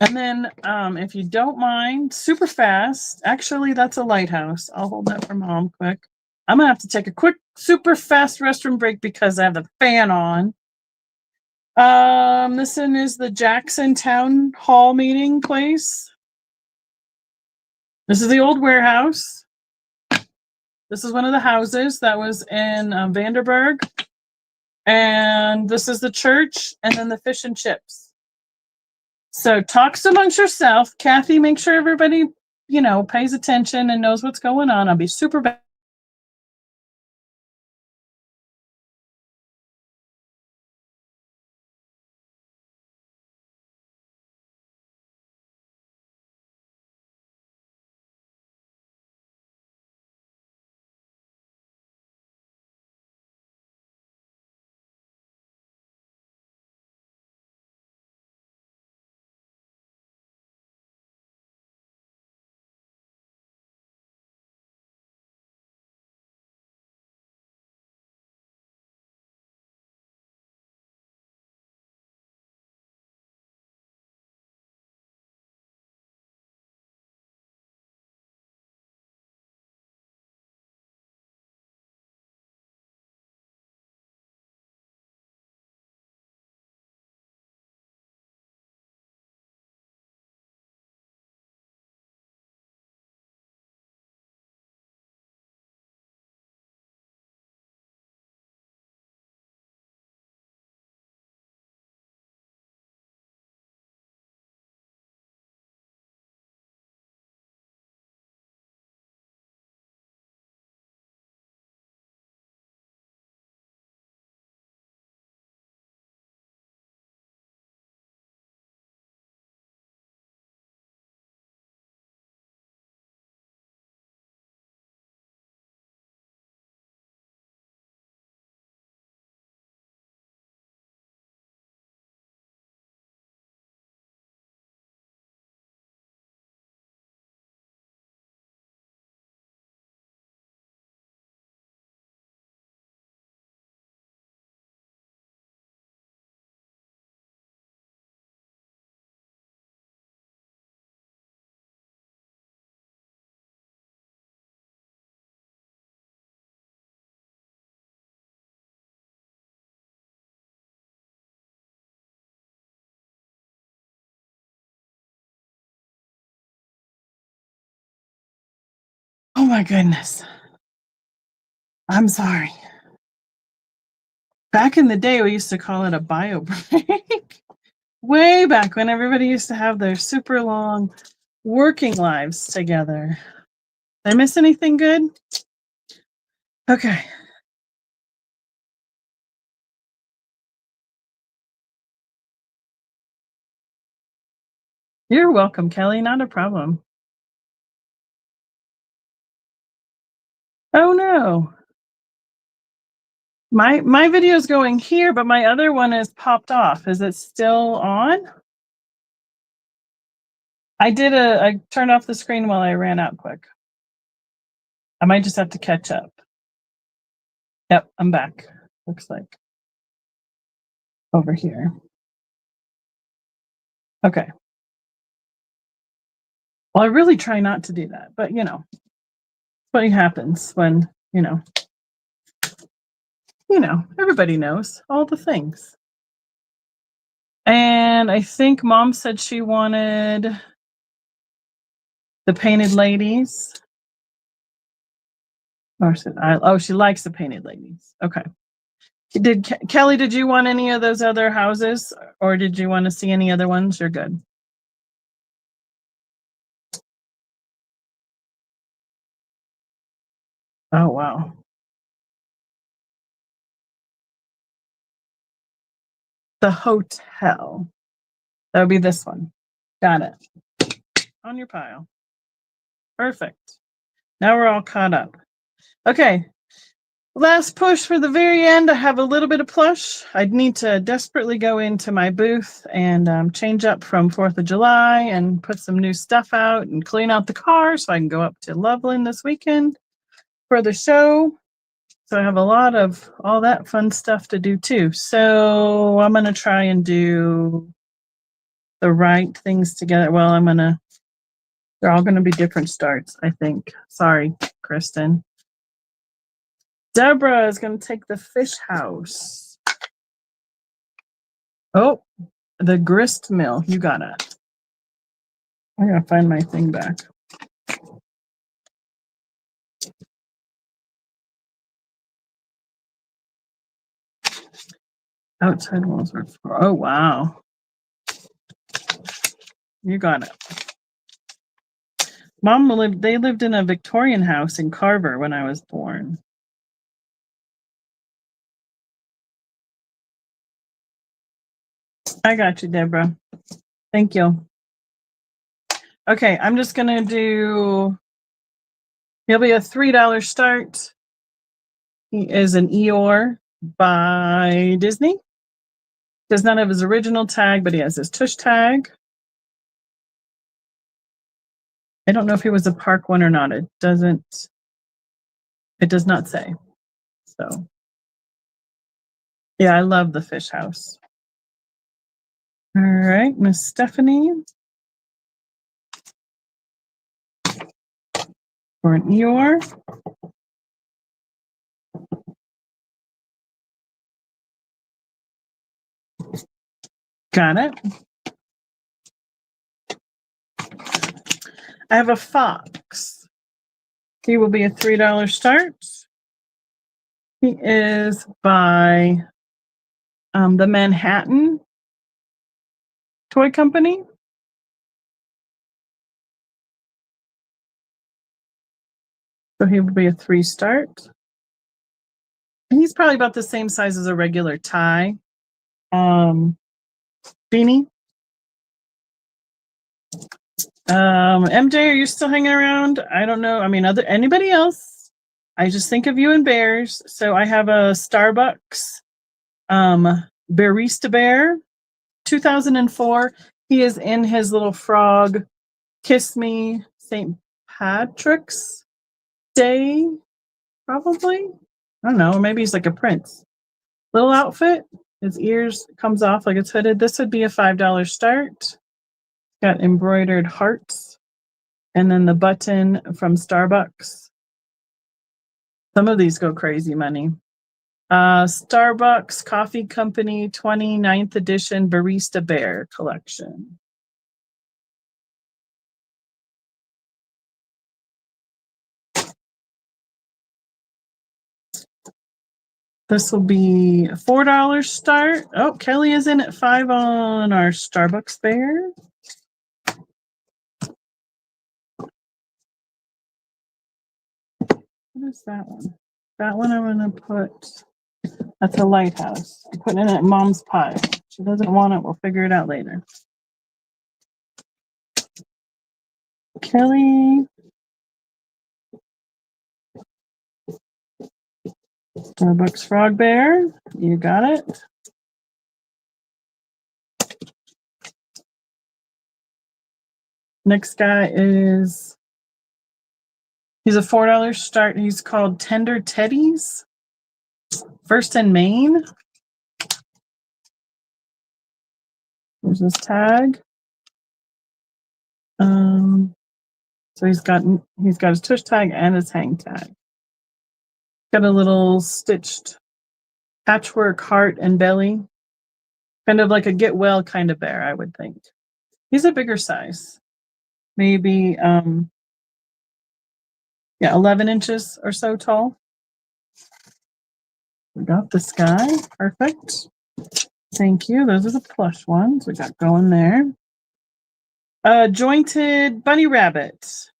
And then, if you don't mind, super fast. Actually, that's a lighthouse. I'll hold that for Mom quick. I'm going to have to take a quick, super fast restroom break because I have the fan on. This one is the Jackson Town Hall meeting place. This is the old warehouse. This is one of the houses that was in Vanderburg. And this is the church, and then the fish and chips. So talks amongst yourself. Kathy, make sure everybody, pays attention and knows what's going on. I'll be super back. Oh my goodness. I'm sorry. Back in the day, we used to call it a bio break. Way back when everybody used to have their super long working lives together. Did I miss anything good? Okay. You're welcome, Kelly. Not a problem. Oh no. My video is going here, but my other one is popped off. Is it still on? I turned off the screen while I ran out quick. I might just have to catch up. Yep, I'm back. Looks like over here. Okay. Well, I really try not to do that, but what happens when, everybody knows all the things. And I think Mom said she wanted the painted ladies. She likes the painted ladies. Okay. Kelly, did you want any of those other houses, or did you want to see any other ones? You're good. Oh, wow. The hotel. That would be this one. Got it. On your pile. Perfect. Now we're all caught up. Okay. Last push for the very end. I have a little bit of plush. I'd need to desperately go into my booth and change up from 4th of July and put some new stuff out and clean out the car so I can go up to Loveland this weekend for the show. So I have a lot of all that fun stuff to do too. So I'm going to try and do the right things together. Well, they're all going to be different starts, I think. Sorry, Kristen. Deborah is going to take the fish house. Oh, the grist mill. You got it. I got to find my thing back. Outside walls are floor. Oh, wow. You got it. They lived in a Victorian house in Carver when I was born. I got you, Deborah. Thank you. Okay, I'm just going to do, he'll be a $3 start. He is an Eeyore by Disney. Does not have his original tag, but he has his tush tag. I don't know if he was a park one or not. It does not say. So, yeah, I love the fish house. All right, Miss Stephanie. For an Eeyore. Got it. I have a fox. He will be a $3 start. He is by the Manhattan Toy Company. So he will be a 3 start. He's probably about the same size as a regular tie. Beanie. MJ, are you still hanging around? I don't know. I mean, anybody else? I just think of you and bears. So I have a Starbucks Barista Bear, 2004. He is in his little frog Kiss Me St. Patrick's Day, probably. I don't know. Or maybe he's like a prince. Little outfit. His ears comes off like it's hooded. This would be a $5 start. Got embroidered hearts. And then the button from Starbucks. Some of these go crazy money. Starbucks Coffee Company 29th edition Barista Bear collection. This will be a $4 start. Oh, Kelly is in at 5 on our Starbucks Bear. What is that one? That one I'm going to put, that's a lighthouse. I'm putting it in Mom's pile. She doesn't want it. We'll figure it out later. Kelly. Starbucks Frog Bear. You got it. Next guy is, he's a $4 start. He's called Tender Teddies. First in Maine. There's his tag. So he's got his tush tag and his hang tag. Got a little stitched patchwork heart and belly. Kind of like a get well kind of bear, I would think. He's a bigger size. Maybe 11 inches or so tall. We got this guy. Perfect. Thank you. Those are the plush ones we got going there. Jointed bunny rabbit.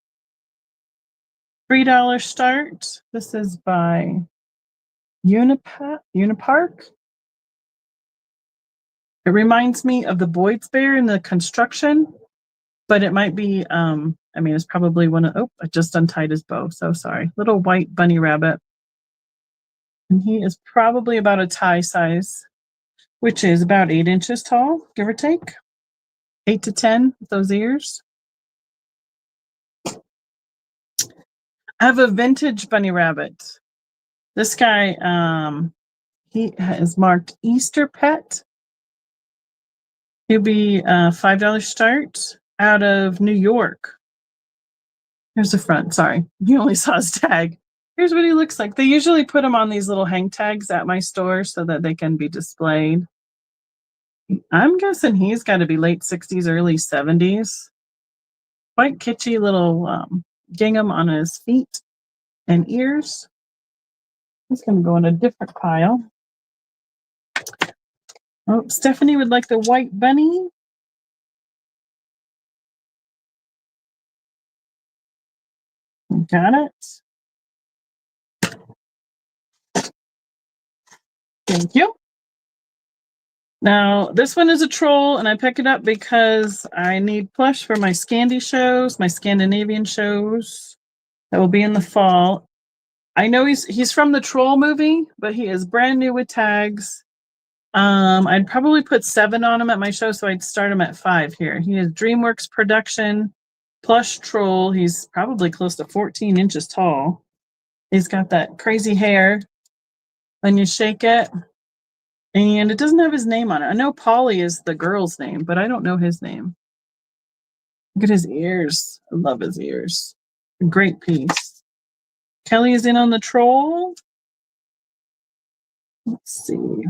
$3 start. This is by Unipark. It reminds me of the Boyd's bear in the construction, but it might be, it's probably one of, I just untied his bow. So sorry. Little white bunny rabbit. And he is probably about a tie size, which is about 8 inches tall, give or take. 8 to 10 with those ears. I have a vintage bunny rabbit. This guy, he is marked Easter Pet. He'll be $5 start out of New York. Here's the front. Sorry, you only saw his tag. Here's what he looks like. They usually put him on these little hang tags at my store so that they can be displayed. I'm guessing he's got to be late 60s, early 70s. Quite kitschy little gingham on his feet and ears. He's going to go in a different pile. Oh, Stephanie would like the white bunny. Got it. Thank you. Now, this one is a troll, and I pick it up because I need plush for my Scandi shows, my Scandinavian shows that will be in the fall. I know he's from the Troll movie, but he is brand new with tags. I'd probably put 7 on him at my show, so I'd start him at 5 here. He is DreamWorks production, plush troll. He's probably close to 14 inches tall. He's got that crazy hair when you shake it. And it doesn't have his name on it. I know Polly is the girl's name, but I don't know his name. Look at his ears. I love his ears. A great piece. Kelly is in on the troll. Let's see.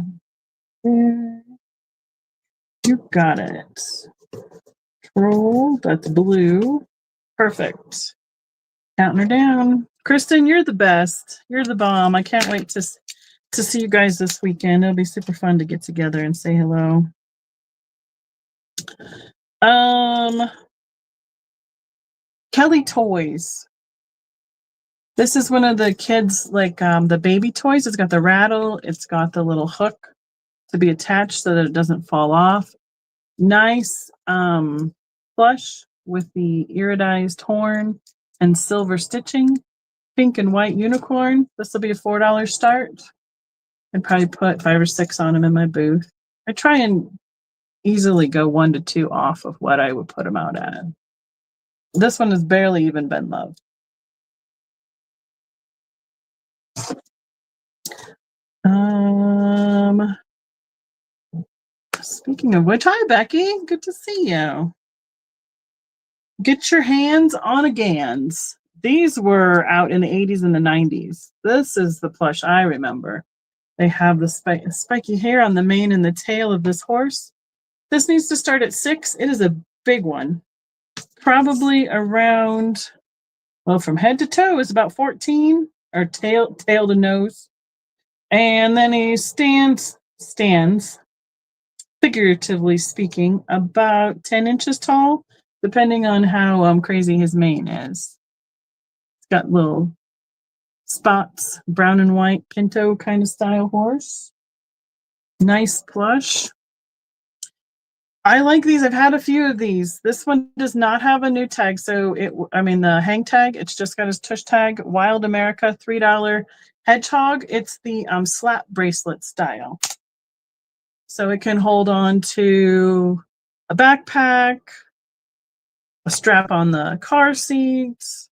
You got it. Troll, that's blue. Perfect. Counting her down. Kristen, you're the best. You're the bomb. I can't wait to see you guys this weekend. It'll be super fun to get together and say hello. Kelly Toys. This is one of the kids, like the baby toys. It's got the rattle. It's got the little hook to be attached so that it doesn't fall off. Nice plush with the iridized horn and silver stitching. Pink and white unicorn. This will be a $4 start. I'd probably put 5 or 6 on them in my booth. I try and easily go 1 to 2 off of what I would put them out at. This one has barely even been loved. Speaking of which, hi Becky, good to see you. Get your hands on a Gans. These were out in the 80s and the 90s. This is the plush I remember. They have the spiky hair on the mane and the tail of this horse. This needs to start at 6. It is a big one. Probably around, well, from head to toe is about 14, or tail to nose. And then he stands, figuratively speaking, about 10 inches tall, depending on how crazy his mane is. It's got little spots, brown and white, pinto kind of style horse. Nice plush. I like these. I've had a few of these. This one does not have a new tag. So the hang tag, it's just got his tush tag. Wild America, $3 hedgehog. It's the slap bracelet style. So it can hold on to a backpack, a strap on the car seats,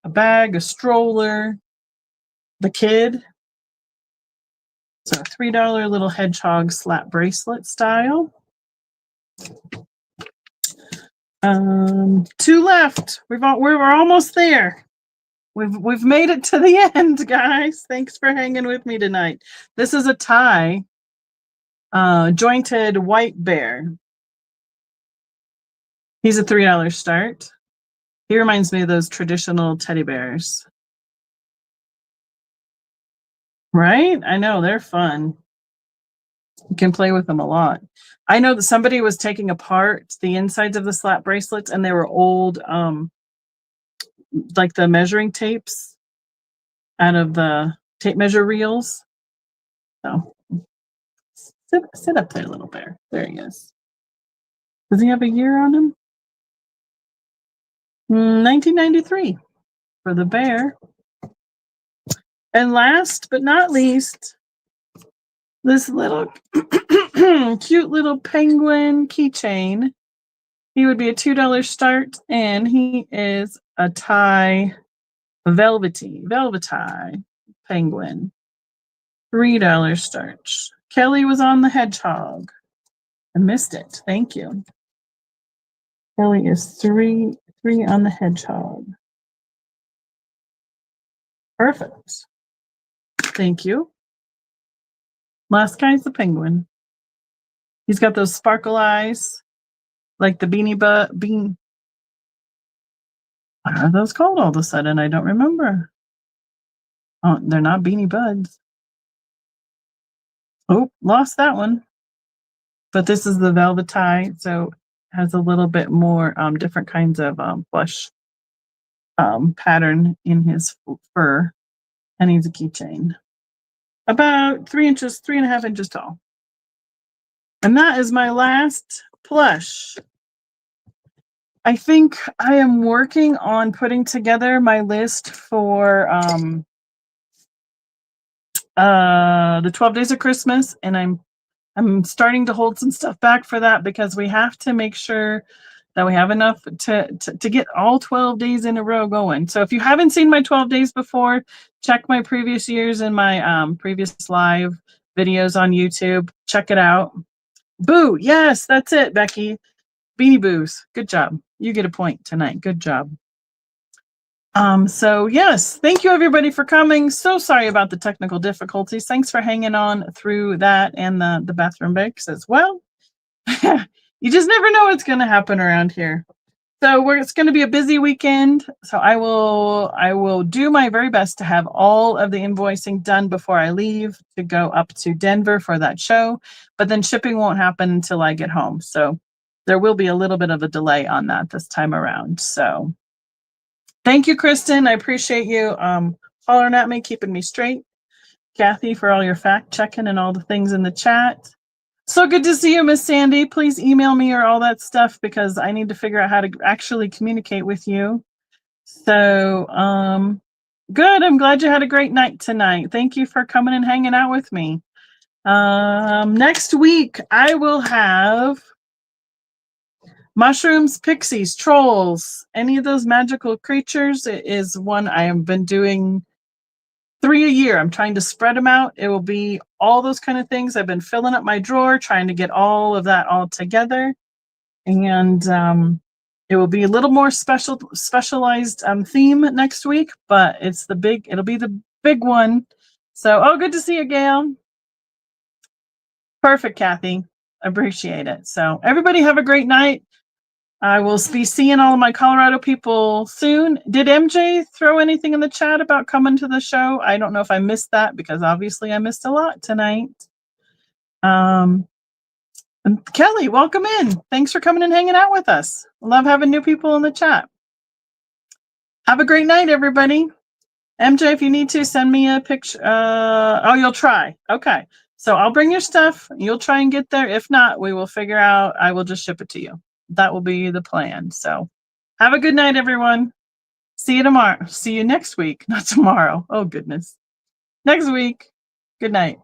a bag, a stroller, the kid. So $3 little hedgehog slap bracelet style. 2 left. We're almost there. We've made it to the end, guys. Thanks for hanging with me tonight. This is a tie jointed white bear. He's a $3 start. He reminds me of those traditional teddy bears. Right? I know, they're fun. You can play with them a lot. I know that somebody was taking apart the insides of the slap bracelets, and they were old, like the measuring tapes out of the tape measure reels. So sit up there, little bear. There he is. Does he have a year on him? 1993 for the bear. And last but not least, this little cute little penguin keychain. He would be a $2 start, and he is a tie velvety penguin. $3 start. Kelly was on the hedgehog. I missed it. Thank you. Kelly is three on the hedgehog. Perfect. Thank you. Last guy's the penguin. He's got those sparkle eyes, like the beanie bean. What are those called all of a sudden? I don't remember. Oh, they're not beanie buds. Oh, lost that one. But this is the velvet tie, so it has a little bit more different kinds of plush pattern in his fur, and he's a keychain. About 3.5 inches tall. And that is my last plush. I think I am working on putting together my list for the 12 Days of Christmas, and I'm starting to hold some stuff back for that because we have to make sure that we have enough to get all 12 days in a row going. So if you haven't seen my 12 days before, check my previous years and my previous live videos on YouTube. Check it out. Boo! Yes, that's it, Becky. Beanie Boos. Good job. You get a point tonight. Good job. So yes, thank you everybody for coming. So sorry about the technical difficulties. Thanks for hanging on through that and the bathroom breaks as well. You just never know what's going to happen around here. So it's going to be a busy weekend. So I will do my very best to have all of the invoicing done before I leave to go up to Denver for that show. But then shipping won't happen until I get home. So there will be a little bit of a delay on that this time around. So thank you, Kristen. I appreciate you hollering at me, keeping me straight. Kathy, for all your fact checking and all the things in the chat. So good to see you, Miss Sandy. Please email me or all that stuff because I need to figure out how to actually communicate with you. So good. I'm glad you had a great night tonight. Thank you for coming and hanging out with me. Next week, I will have mushrooms, pixies, trolls, any of those magical creatures. It is one I have been doing 3 a year. I'm trying to spread them out. It will be all those kind of things. I've been filling up my drawer, trying to get all of that all together. And it will be a little more specialized theme next week, but it'll be the big one. So, good to see you, Gail. Perfect, Kathy. Appreciate it. So everybody have a great night. I will be seeing all of my Colorado people soon. Did MJ throw anything in the chat about coming to the show? I don't know if I missed that because obviously I missed a lot tonight. And Kelly, welcome in. Thanks for coming and hanging out with us. Love having new people in the chat. Have a great night, everybody. MJ, if you need to, send me a picture. You'll try. Okay. So I'll bring your stuff. You'll try and get there. If not, we will figure out. I will just ship it to you. That will be the plan. So have a good night, everyone. See you tomorrow. See you next week. Not tomorrow. Oh, goodness. Next week. Good night.